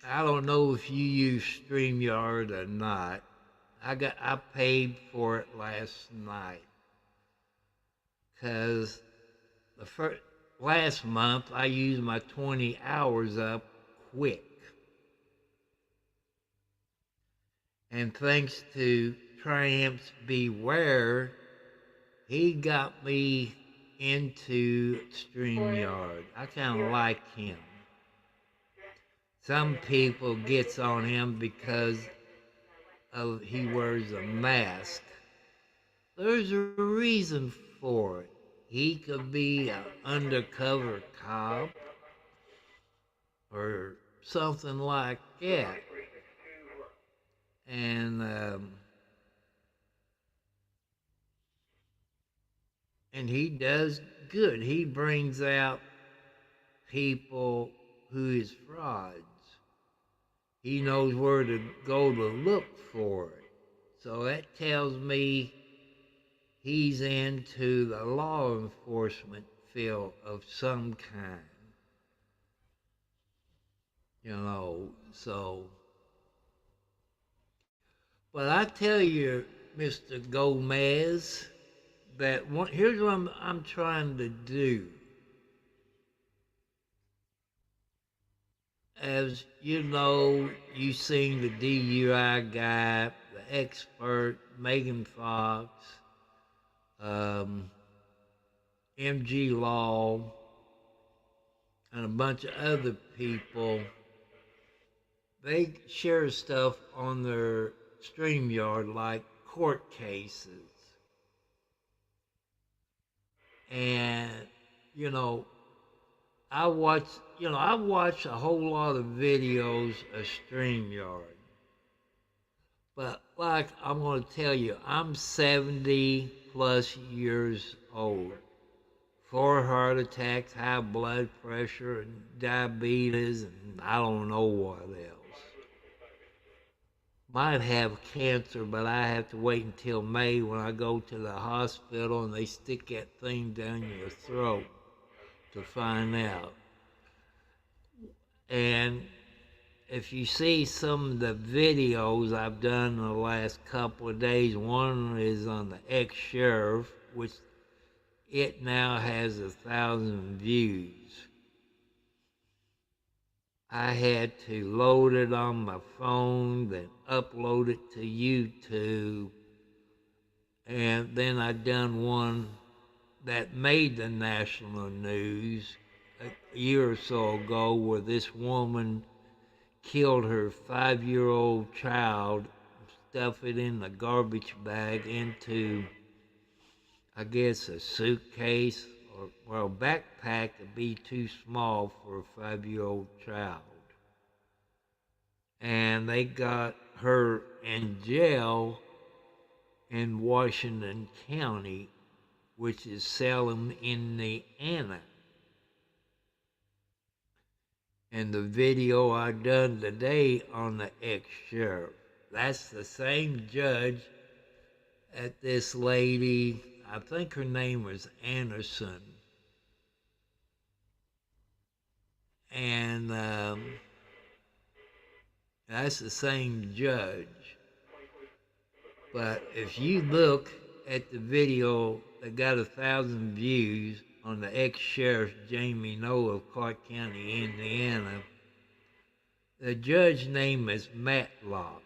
Speaker 2: I don't know if you use StreamYard or not. I paid for it last night. Cause last month I used my 20 hours up quick. And thanks to Triumph's Beware, he got me into StreamYard. I kind of like him. Some people gets on him because he wears a mask. There's a reason for it. he could be an undercover cop or something like that. And he does good. He brings out people who is frauds. He knows where to go to look for it. So that tells me he's into the law enforcement field of some kind. So. But I tell you, Mr. Gomez, that here's what I'm trying to do. As you know, you've seen the DUI guy, the expert, Megan Fox, MG Law, and a bunch of other people. They share stuff on their StreamYard like court cases. And, I watch a whole lot of videos of StreamYard. But like I'm going to tell you, I'm 70 plus years old. 4 heart attacks, high blood pressure, and diabetes, and I don't know what else. Might have cancer, but I have to wait until May when I go to the hospital and they stick that thing down your throat to find out. And if you see some of the videos I've done in the last couple of days, one is on the ex-sheriff, which it now has 1,000 views. I had to load it on my phone, then upload it to YouTube, and then I done one that made the national news a year or so ago where this woman killed her 5-year-old child, stuffed it in a garbage bag into, I guess, a suitcase, or a backpack would be too small for a 5-year-old child. And they got her in jail in Washington County, which is Salem, Indiana. And the video I done today on the ex-sheriff, that's the same judge at this lady, I think her name was Anderson. And that's the same judge. But if you look at the video that got 1,000 views on the ex-sheriff Jamie Noel of Clark County, Indiana, the judge's name is Matlock.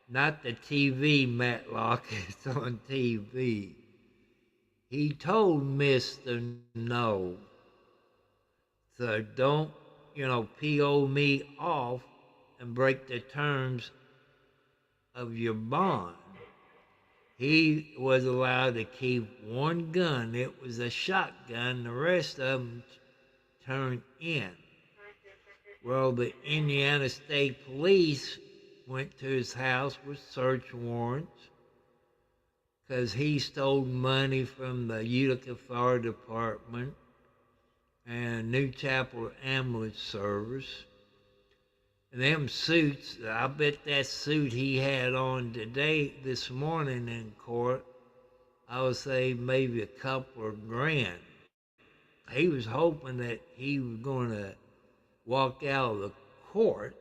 Speaker 2: Not the TV Matlock that's on TV. He told Mr. No, so don't, PO me off and break the terms of your bond. He was allowed to keep one gun. It was a shotgun. The rest of them turned in. Well, the Indiana State Police went to his house with search warrants because he stole money from the Utica Fire Department and New Chapel Ambulance Service. And them suits, I bet that suit he had on this morning in court, I would say maybe a couple of grand. He was hoping that he was going to walk out of the court,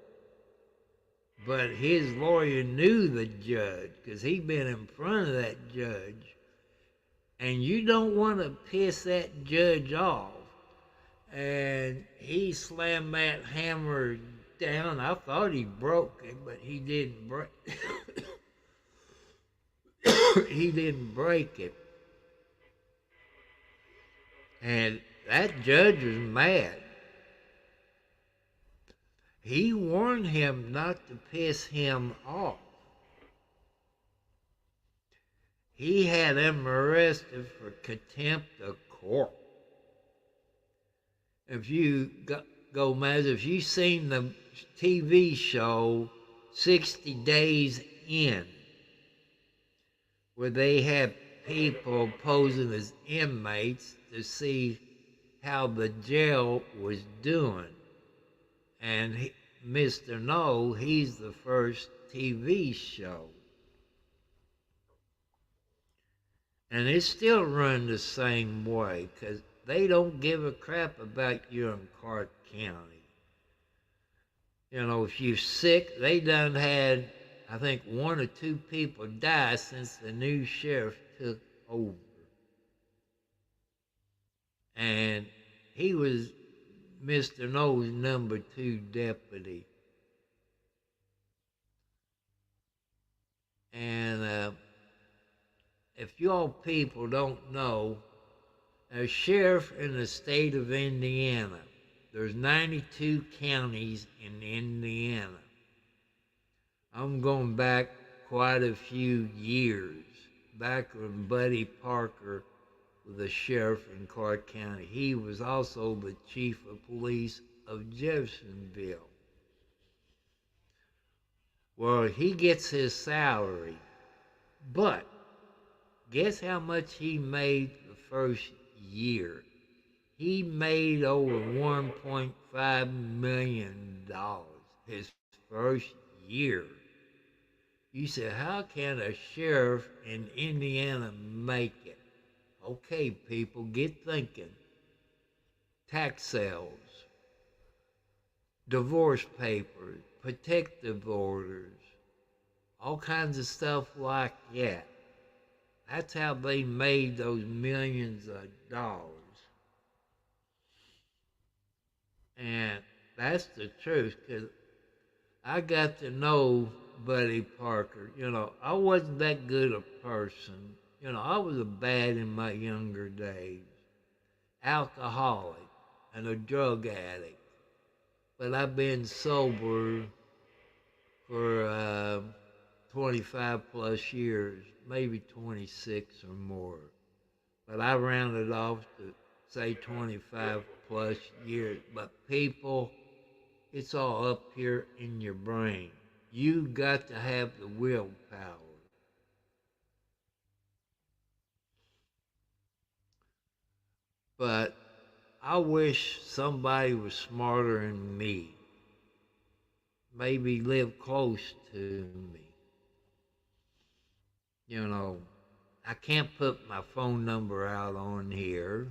Speaker 2: but his lawyer knew the judge because he'd been in front of that judge. And you don't want to piss that judge off. And he slammed that hammer down. I thought he broke it, but he didn't break he didn't break it. And that judge was mad. He warned him not to piss him off. He had him arrested for contempt of court. If you go, Maz, if you seen the TV show 60 Days In, where they have people posing as inmates to see how the jail was doing. And Mr. No, he's the first TV show. And it's still run the same way, because they don't give a crap about you in Clark County. You know, if you're sick, they done had, I think, 1 or 2 people die since the new sheriff took over. And he was Mr. No's number 2 deputy. And if y'all people don't know, a sheriff in the state of Indiana, there's 92 counties in Indiana. I'm going back quite a few years, back when Buddy Parker was the sheriff in Clark County. He was also the chief of police of Jeffersonville. Well, he gets his salary, but guess how much he made the first year? He made over $1.5 million his first year. You said, how can a sheriff in Indiana make it? Okay, people, get thinking. Tax sales, divorce papers, protective orders, all kinds of stuff like that. That's how they made those millions of dollars. And that's the truth, because I got to know Buddy Parker. You know, I wasn't that good a person. You know, I was a bad in my younger days. Alcoholic and a drug addict. But I've been sober for 25 plus years, maybe 26 or more. But I rounded off to say 25 plus years. But people, it's all up here in your brain. You got to have the willpower. But I wish somebody was smarter than me. Maybe live close to me. You know, I can't put my phone number out on here.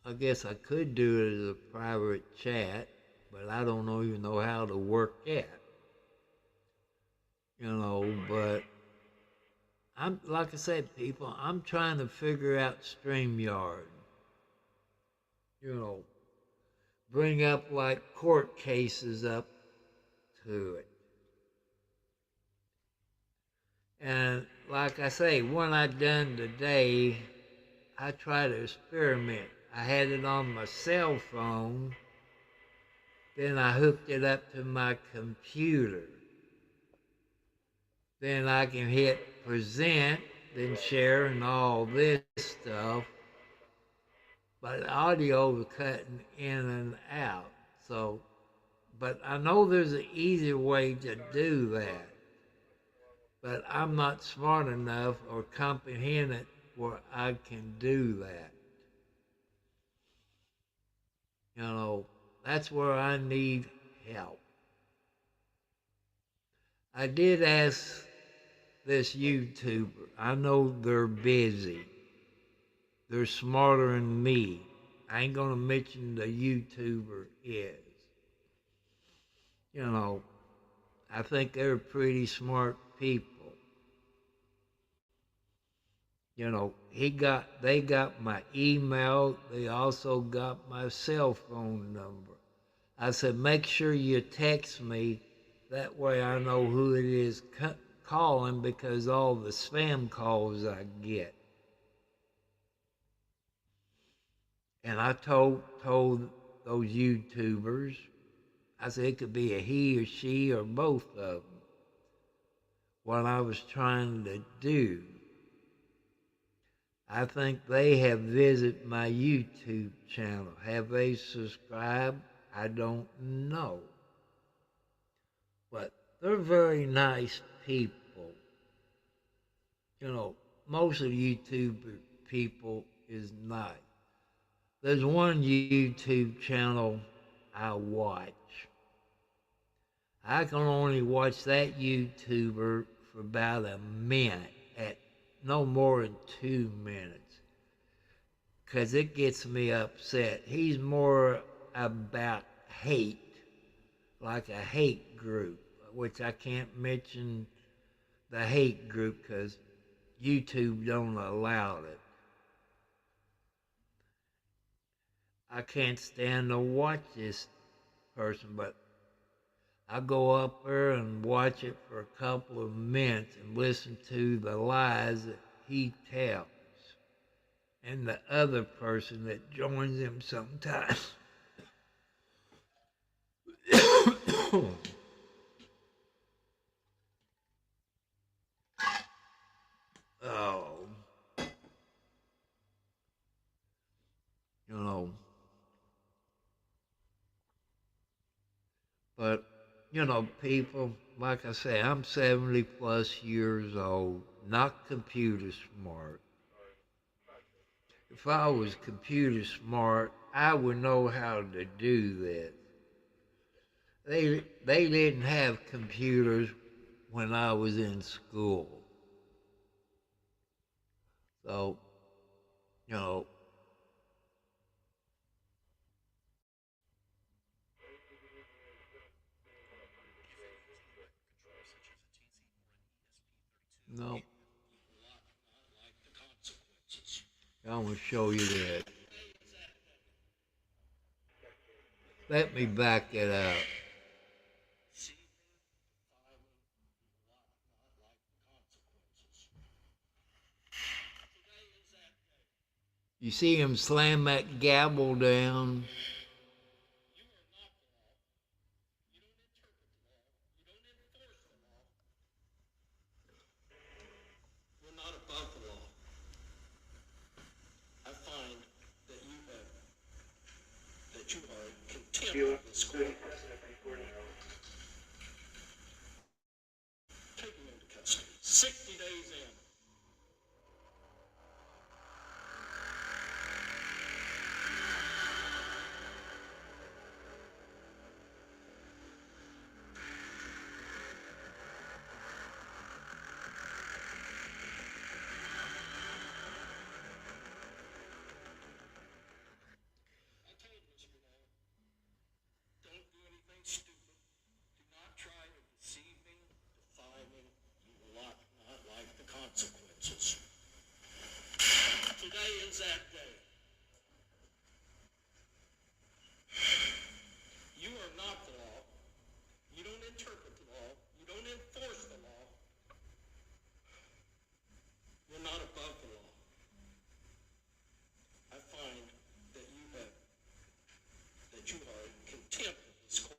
Speaker 2: I guess I could do it as a private chat, but I don't even know how to work that. You know, but I'm, like I said, people, I'm trying to figure out StreamYard. You know, bring up like court cases up to it. And like I say, what I done today, I try to experiment. I had it on my cell phone, then I hooked it up to my computer. Then I can hit present, then share and all this stuff. But audio was cutting in and out. So, but I know there's an easier way to do that. But I'm not smart enough or comprehend it where I can do that. You know, that's where I need help. I did ask this YouTuber. I know they're busy. They're smarter than me. I ain't gonna mention the YouTuber is. You know, I think they're pretty smart people. You know, they got my email. They also got my cell phone number. I said, make sure you text me. That way I know who it is calling, because all the spam calls I get. And I told those YouTubers, I said it could be a he or she or both of them, what I was trying to do. I think they have visited my YouTube channel. Have they subscribed? I don't know. But they're very nice people. You know, most of YouTube people is nice. There's one YouTube channel I watch. I can only watch that YouTuber for about a minute, at no more than 2 minutes, because it gets me upset. He's more about hate, like a hate group, which I can't mention the hate group because YouTube don't allow it. I can't stand to watch this person, but I go up there and watch it for a couple of minutes and listen to the lies that he tells. And the other person that joins him sometimes. Oh, you know. But, you know, people, like I say, I'm 70 plus years old, not computer smart. If I was computer smart, I would know how to do this. They didn't have computers when I was in school. So, you know, no. I'm going to show you that. Let me back it up. You see him slam that gavel down?
Speaker 5: You're not above the law. I find that you are contempt of this court. Take him into custody. 60 days in. I told Mr. Law, don't do anything stupid. Do not try to deceive me, defy me. You will not like the consequences. Today is that day. You are not the law. You don't interpret the law. You don't enforce the law. You're not above the law. I find that you are in contempt of this court.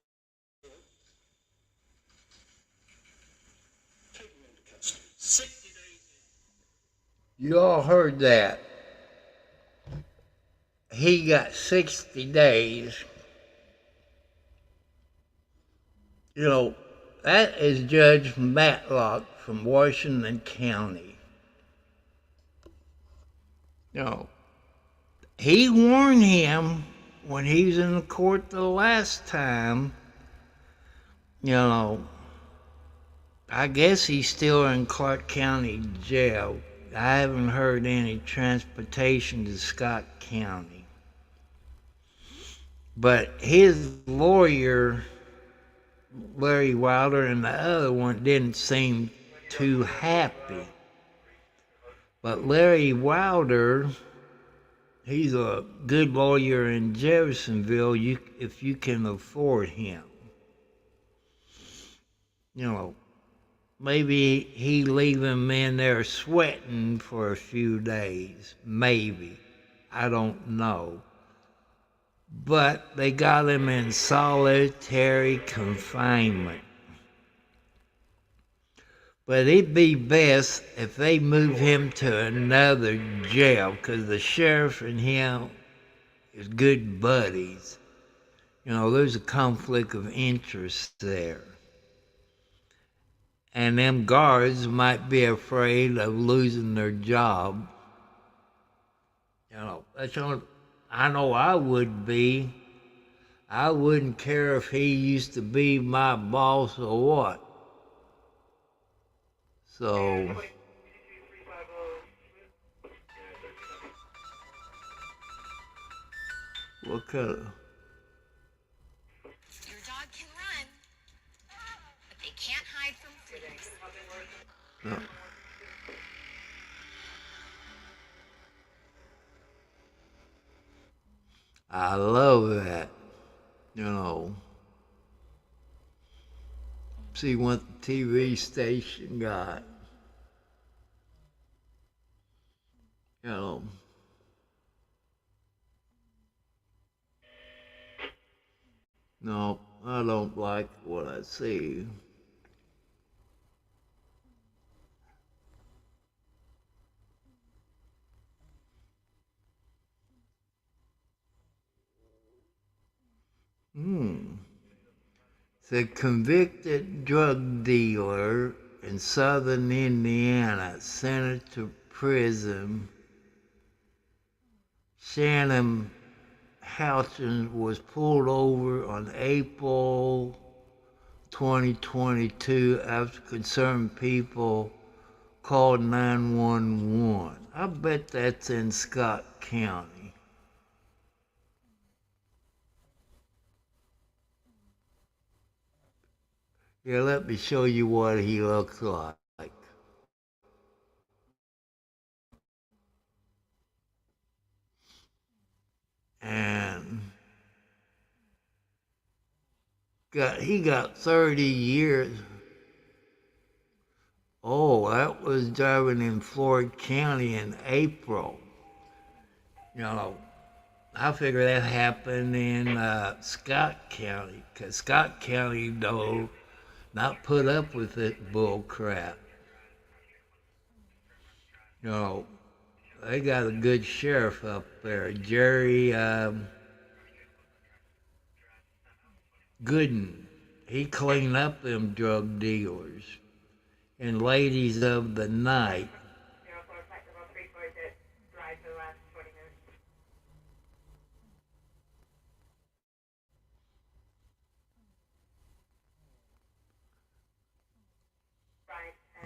Speaker 5: Take him into custody. 60 days in.
Speaker 2: You all heard that. He got 60 days. You know, that is Judge Matlock from Washington County. You know, he warned him when he was in the court the last time. You know, I guess he's still in Clark County jail. I haven't heard any transportation to Scott County. But his lawyer, Larry Wilder, and the other one didn't seem too happy. But Larry Wilder, he's a good lawyer in Jeffersonville if you can afford him. You know, maybe he leave him in there sweating for a few days. Maybe. I don't know. But they got him in solitary confinement. But it'd be best if they move him to another jail, because the sheriff and him is good buddies. You know, there's a conflict of interest there. And them guards might be afraid of losing their job. You know, I know I would be. I wouldn't care if he used to be my boss or what. So, what kind of...
Speaker 6: Your dog can run, but they can't hide from fleas.
Speaker 2: No. I love that, you know. See what the TV station got. You know. No, I don't like what I see. The convicted drug dealer in southern Indiana sent to prison, Shannon Houghton, was pulled over on April 2022 after concerned people called 911. I bet that's in Scott County. Here, let me show you what he looks like. And he got 30 years. Oh, that was driving in Floyd County in April. You know, I figure that happened in Scott County, because Scott County, though, not put up with it bull crap. You know, they got a good sheriff up there, Jerry Gooden. He cleaned up them drug dealers and ladies of the night.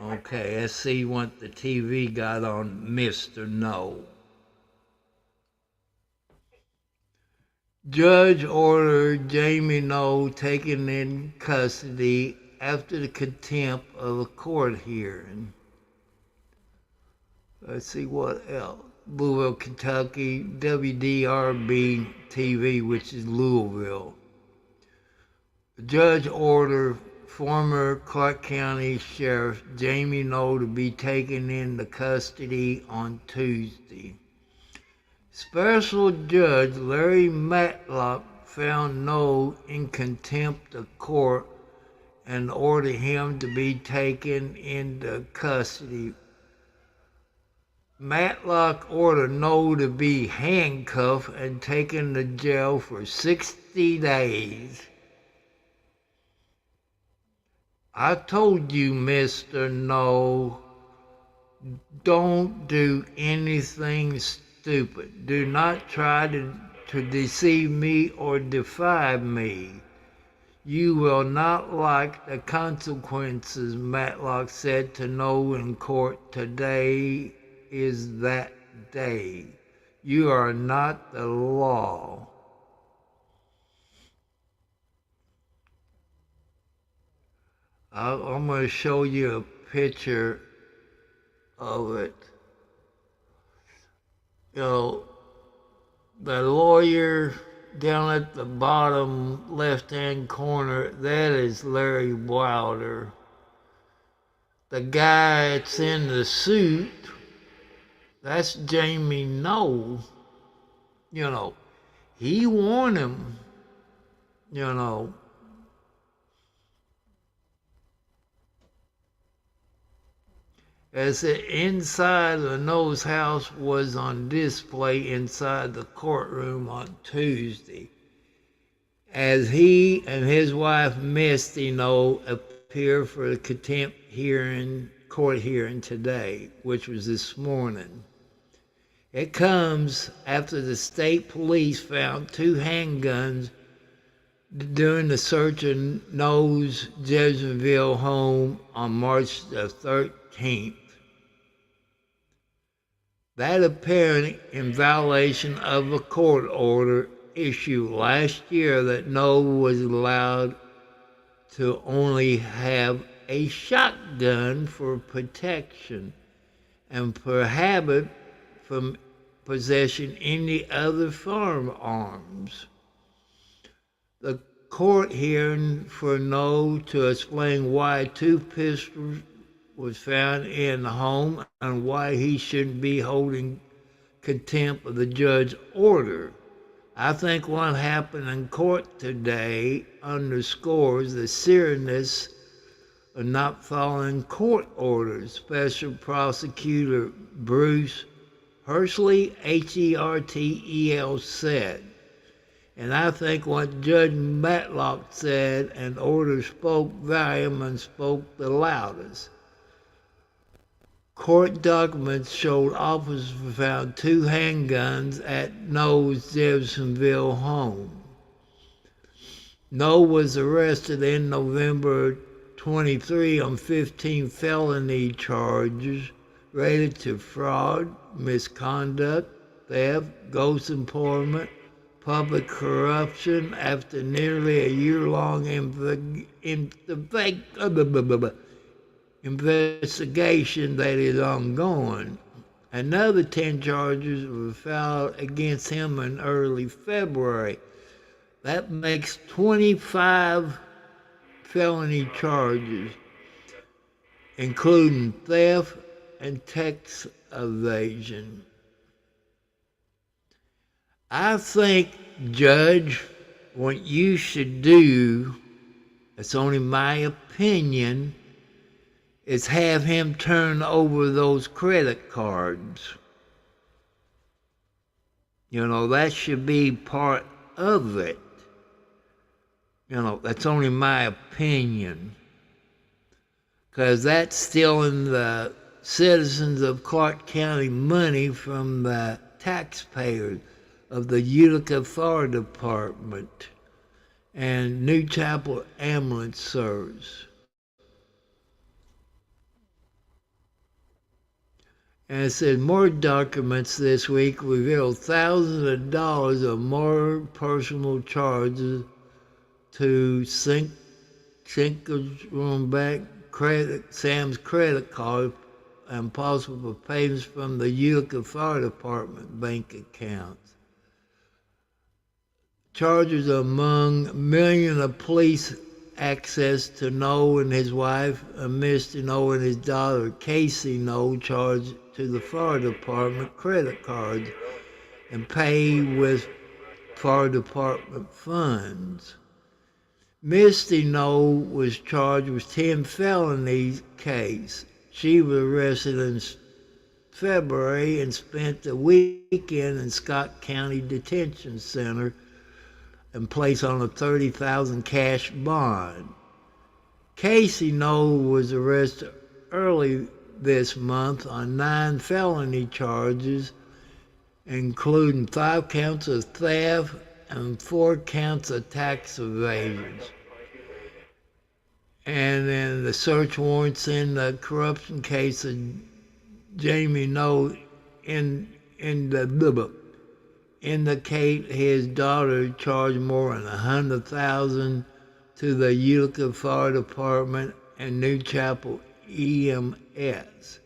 Speaker 2: Okay, let's see what the TV got on Mr. No. Judge ordered Jamie No taken in custody after the contempt of a court hearing. Let's see what else. Louisville, Kentucky, WDRB TV, which is Louisville. The judge ordered former Clark County Sheriff Jamie No to be taken into custody on Tuesday. Special Judge Larry Matlock found No in contempt of court and ordered him to be taken into custody. Matlock ordered No to be handcuffed and taken to jail for 60 days. I told you, Mr. No, don't do anything stupid. Do not try to deceive me or defy me. You will not like the consequences, Matlock said to No in court. Today is that day. You are not the law. I'm going to show you a picture of it. You know, the lawyer down at the bottom left-hand corner, that is Larry Wilder. The guy that's in the suit, that's Jamie No. You know, he warned him, you know. As the inside of Noah's house was on display inside the courtroom on Tuesday, as he and his wife Misty Noah appear for the contempt court hearing today, which was this morning. It comes after the state police found 2 handguns during the search of Noah's Jeffersonville home on March the 13th. That apparent in violation of a court order issued last year that Noah was allowed to only have a shotgun for protection and prohibit from possession any other firearms. The court hearing for Noah to explain why 2 pistols was found in the home and why he shouldn't be holding contempt of the judge's order. I think what happened in court today underscores the seriousness of not following court orders. Special Prosecutor Bruce Hertley, Hertel, said. And I think what Judge Matlock said and order spoke volume and spoke the loudest. Court documents showed officers found 2 handguns at Noah's Jeffersonville home. Noah was arrested in November 23 on 15 felony charges related to fraud, misconduct, theft, ghost employment, public corruption after nearly a year-long investigation that is ongoing. Another 10 charges were filed against him in early February. That makes 25 felony charges, including theft and tax evasion. I think, Judge, what you should do, it's only my opinion, is have him turn over those credit cards. You know, that should be part of it. You know, that's only my opinion. Because that's stealing the citizens of Clark County money from the taxpayers of the Utica Fire Department and New Chapel Ambulance Service. And it said more documents this week revealed thousands of dollars of more personal charges to Sam's credit card and possible payments from the Utica Fire Department bank accounts. Charges among millions of police access to Noah and his wife, Mr. Noah and his daughter, Casey Noah, charged to the fire department credit cards and paid with fire department funds. Misty Noah was charged with 10 felony cases. She was arrested in February and spent the weekend in Scott County Detention Center and placed on a $30,000 cash bond. Casey Noah was arrested early this month on 9 felony charges, including 5 counts of theft and 4 counts of tax evasion. And then the search warrants in the corruption case of Jamie Noah indicate his daughter charged more than $100,000 to the Utica Fire Department and New Chapel EMS.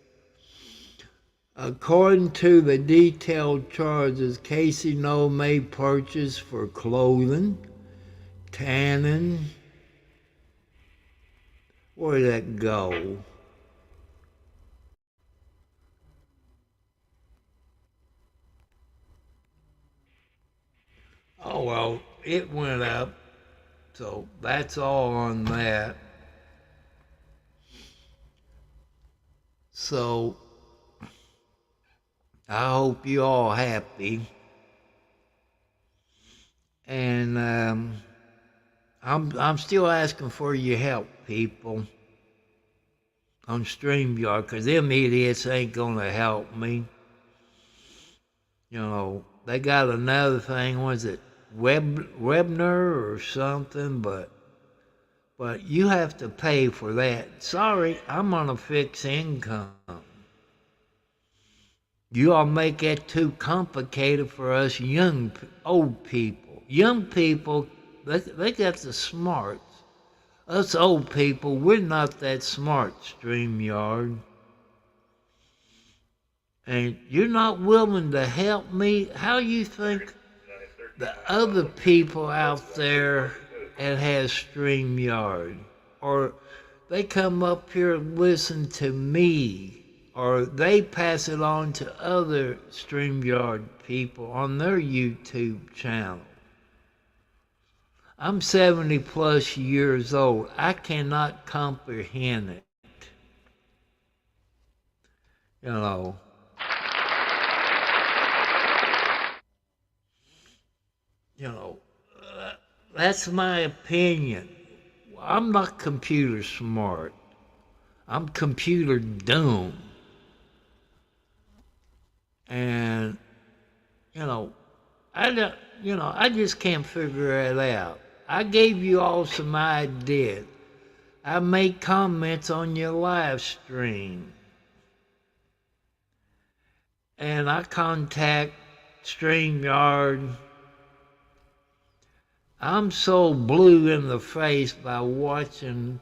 Speaker 2: According to the detailed charges, Casey Noah made purchases for clothing, tanning. Where did that go? Oh, well, it went up, so that's all on that. So I hope you all happy. And I'm still asking for your help, people, on StreamYard, because them idiots ain't gonna help me. You know, they got another thing, was it Webner or something, but you have to pay for that. Sorry, I'm on a fixed income. You all make that too complicated for us old people. Young people, they got the smarts. Us old people, we're not that smart, StreamYard. And you're not willing to help me? How you think the other people out there that has StreamYard, or they come up here and listen to me, or they pass it on to other StreamYard people on their YouTube channel? I'm 70 plus years old. I cannot comprehend it. You know. That's my opinion. I'm not computer smart. I'm computer dumb. And, I just can't figure it out. I gave you all some ideas. I made comments on your live stream. And I contact StreamYard. I'm so blue in the face by watching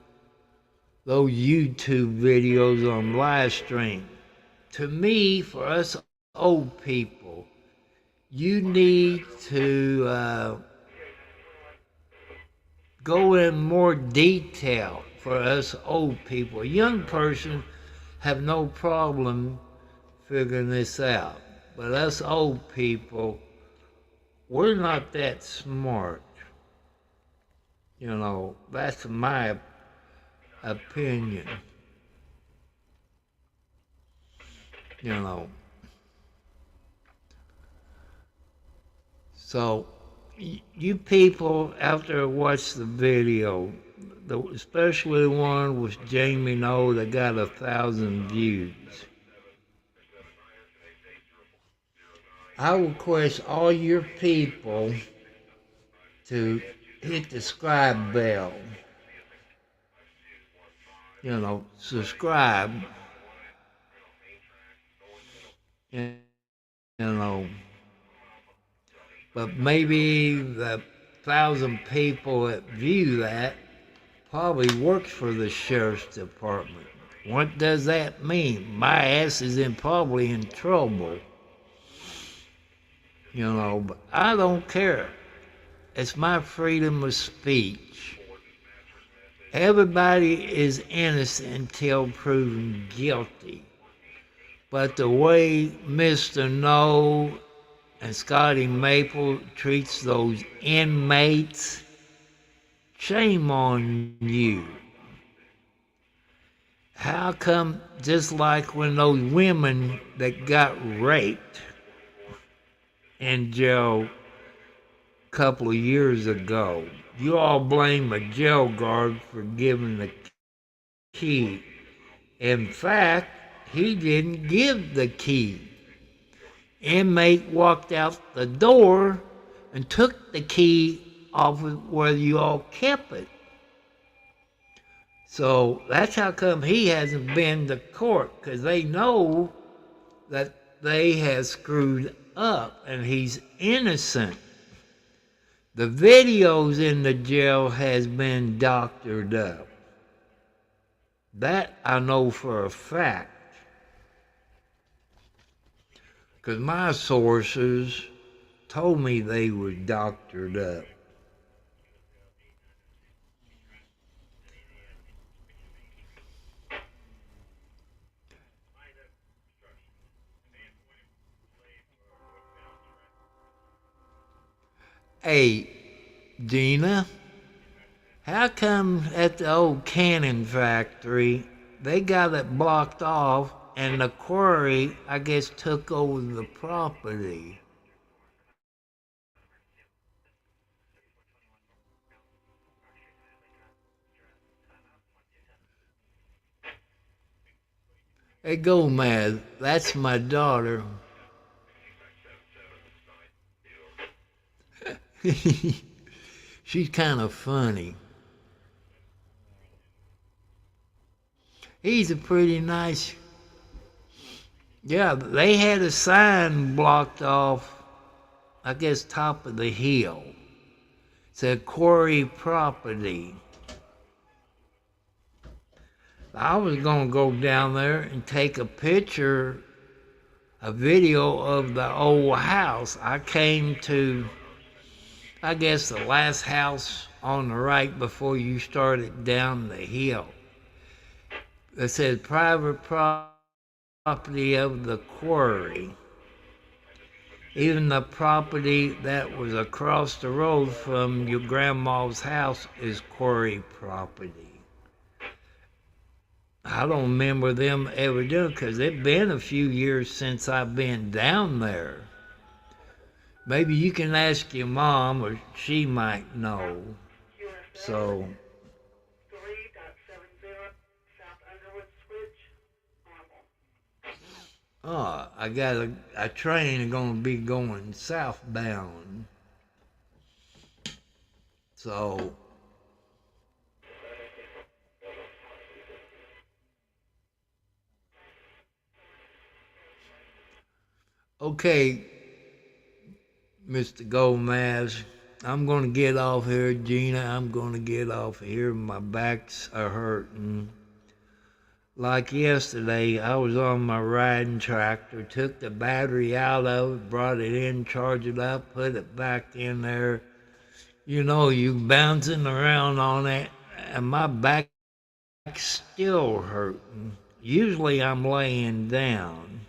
Speaker 2: those YouTube videos on live stream. To me, for us old people, you need to go in more detail for us old people. A young person have no problem figuring this out. But us old people, we're not that smart. That's my opinion. So, you people out there watch the video, especially the one with Jamie No that got 1,000 views. I request all your people to hit the subscribe bell. Subscribe. But maybe the 1,000 people that view that probably works for the sheriff's department. What does that mean? My ass is probably in trouble. But I don't care. It's my freedom of speech. Everybody is innocent until proven guilty. But the way Mr. No and Scotty Maple treats those inmates, shame on you. How come, just like when those women that got raped in jail a couple of years ago, you all blame a jail guard for giving the key. In fact, he didn't give the key. Inmate walked out the door and took the key off of where you all kept it. So that's how come he hasn't been to court, because they know that they have screwed up and he's innocent. The videos in the jail has been doctored up. That I know for a fact. Because my sources told me they were doctored up. Hey, Dina, how come at the old cannon factory they got it blocked off and the quarry, I guess, took over the property. Hey, Gomez, that's my daughter. She's kind of funny. He's a pretty nice. Yeah, they had a sign blocked off, I guess, top of the hill. It said quarry property. I was going to go down there and take a picture, a video of the old house. I came to, I guess, the last house on the right before you started down the hill. It said private property of the quarry. Even the property that was across the road from your grandma's house is quarry property. I don't remember them ever doing it because it's been a few years since I've been down there. Maybe you can ask your mom, or she might know. So,
Speaker 1: 3.70 South Underwood Switch, normal.
Speaker 2: I got a train going to be going southbound. So, okay, Mr. Gomez, I'm going to get off here. Gina, I'm going to get off here. My backs are hurting. Like yesterday, I was on my riding tractor, took the battery out of it, brought it in, charged it up, put it back in there. You know, you bouncing around on it, and my back's still hurting. Usually I'm laying down.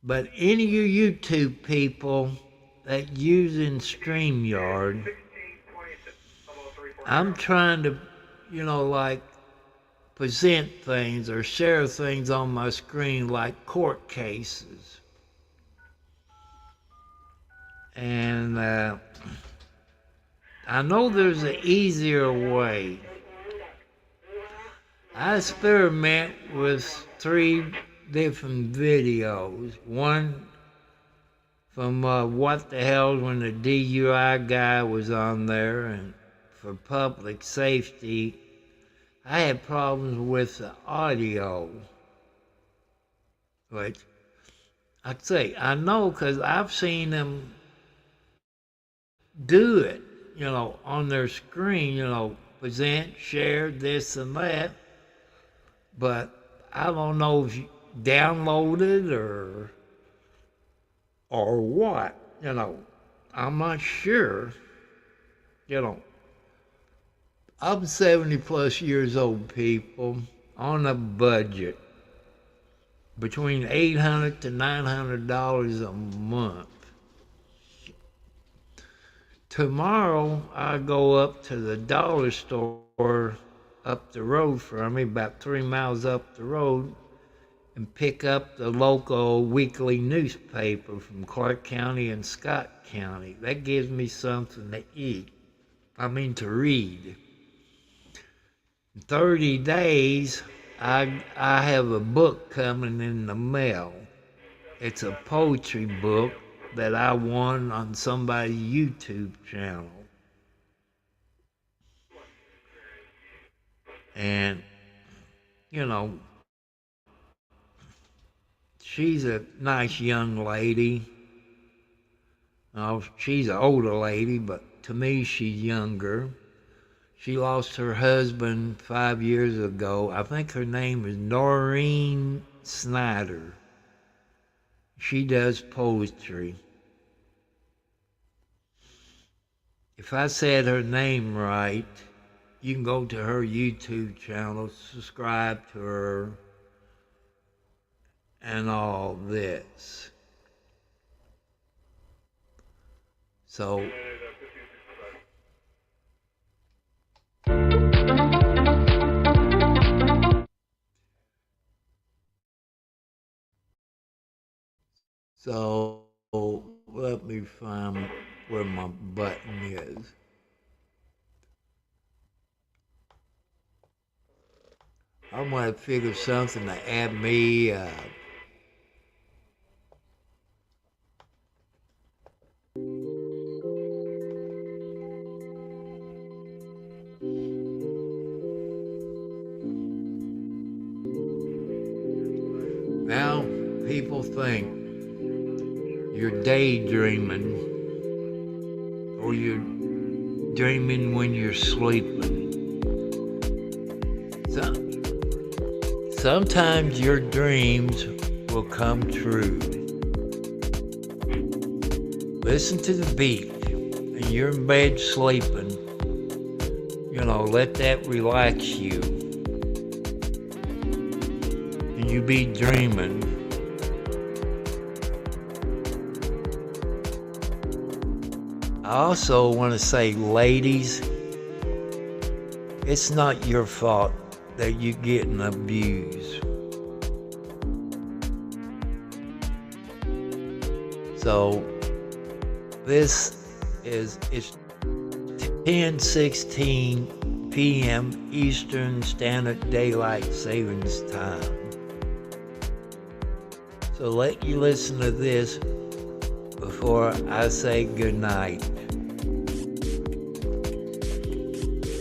Speaker 2: But any of you YouTube people that using StreamYard, I'm trying to, like, present things or share things on my screen like court cases. And I know there's an easier way. I experiment with 3 different videos. One from What the Hell when the DUI guy was on there, and for public safety, I had problems with the audio. Which, I'd say, I know because I've seen them do it, on their screen, present, share, this and that. But I don't know if you downloaded or what, I'm not sure, I'm 70 plus years old, people, on a budget between $800 to $900 a month. Tomorrow I go up to the dollar store up the road from me, about 3 miles up the road, and pick up the local weekly newspaper from Clark County and Scott County. That gives me something to to read. In 30 days, I have a book coming in the mail. It's a poetry book that I won on somebody's YouTube channel. And, she's a nice young lady. She's an older lady, but to me, she's younger. She lost her husband 5 years ago. I think her name is Noreen Snyder. She does poetry. If I said her name right, you can go to her YouTube channel, subscribe to her, and all this. So, So let me find where my button is. I want to figure something to add me. Now people think you're daydreaming or you're dreaming when you're sleeping. Sometimes your dreams will come true. Listen to the beat and you're in bed sleeping. Let that relax you. And you be dreaming. I also want to say, ladies, it's not your fault that you're getting abused. So it's 10:16 p.m. Eastern Standard Daylight Savings Time. So let you listen to this before I say goodnight.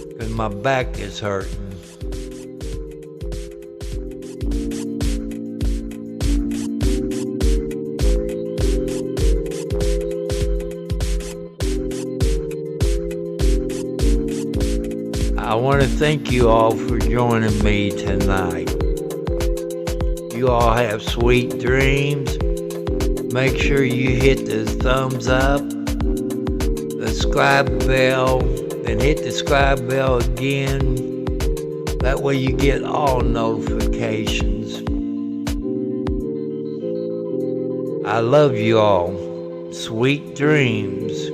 Speaker 2: Because my back is hurting. I want to thank you all for joining me tonight. You all have sweet dreams. Make sure you hit the thumbs up, the subscribe bell, then hit the subscribe bell again. That way you get all notifications. I love you all. Sweet dreams.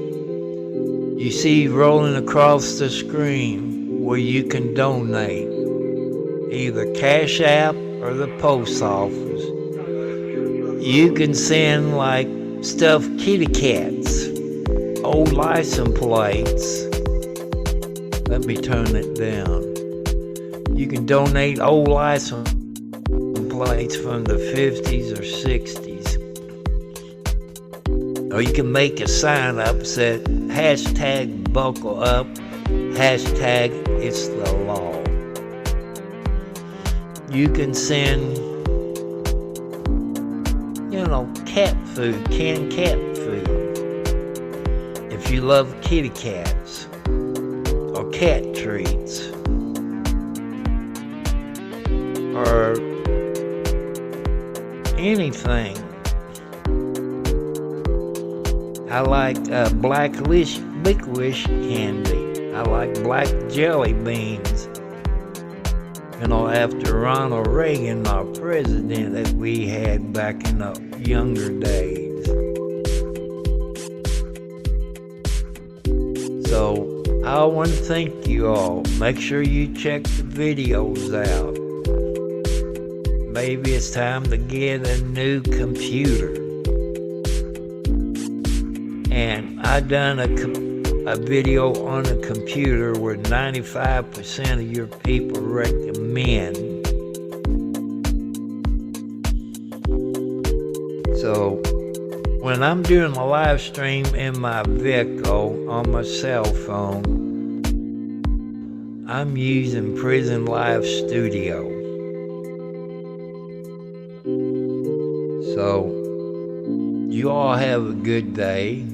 Speaker 2: You see rolling across the screen where you can donate, either Cash App or the post office. You can send like stuffed kitty cats, old license plates. Let me turn it down. You can donate old license plates from the 50s or 60s. Or you can make a sign up that said hashtag buckle up, hashtag it's the law. You can send, cat food, canned cat food. If you love kitty cats or cat treats. Or anything. I like black licorice candy. I like black jelly beans. After Ronald Reagan, our president that we had back in the younger days. So I want to thank you all. Make sure you check the videos out. Maybe it's time to get a new computer. And I done a video on a computer where 95% of your people recommend. So when I'm doing a live stream in my vehicle on my cell phone, I'm using Prison Live Studio. So you all have a good day.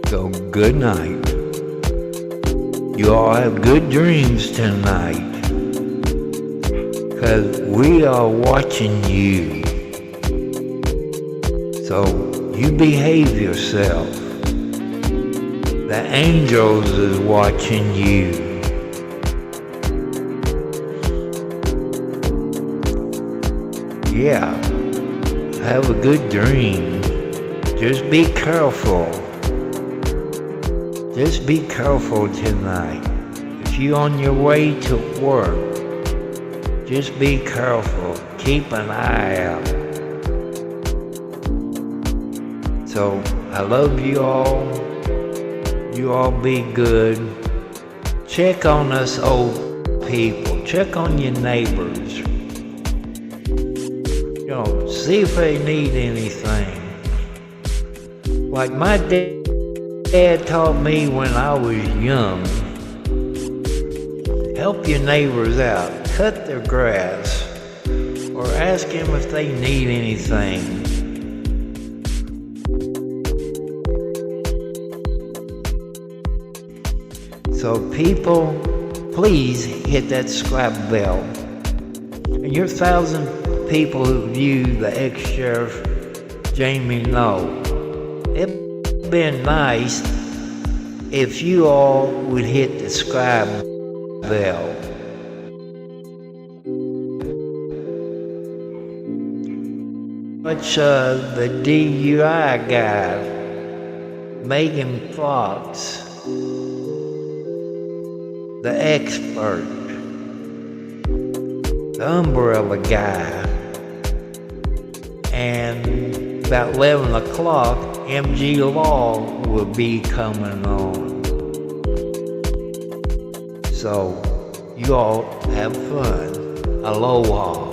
Speaker 2: So good night. You all have good dreams tonight. 'Cause we are watching you. So you behave yourself. The angels is watching you. Yeah. Have a good dream. just be careful. Just be careful tonight. If you're on your way to work, just be careful. Keep an eye out. So, I love you all. You all be good. Check on us old people. Check on your neighbors. You know, see if they need anything. Like my dad taught me when I was young. Help your neighbors out. Cut their grass. Or ask them if they need anything. So people, please hit that subscribe bell. And your 1,000 people who view the ex-sheriff Jamie know. It'd been nice if you all would hit the subscribe bell. Much the DUI guy, Megan Fox, the expert, the umbrella guy, and about 11 o'clock, MG Law will be coming on. So, you all have fun. Aloha.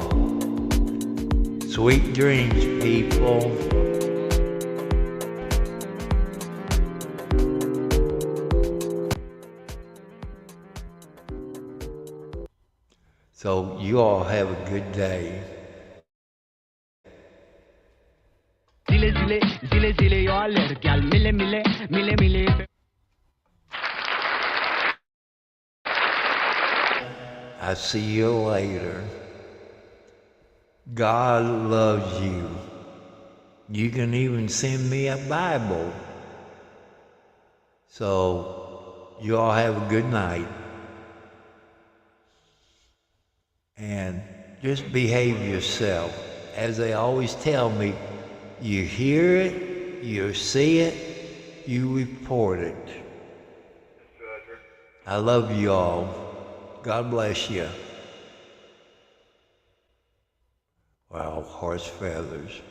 Speaker 2: Sweet dreams, people. So you all have a good day. I'll see you later. God loves you. You can even send me a Bible. So you all have a good night. And just behave yourself. As they always tell me, you hear it, you see it, you report it. I love you all. God bless you. Wow, horse feathers.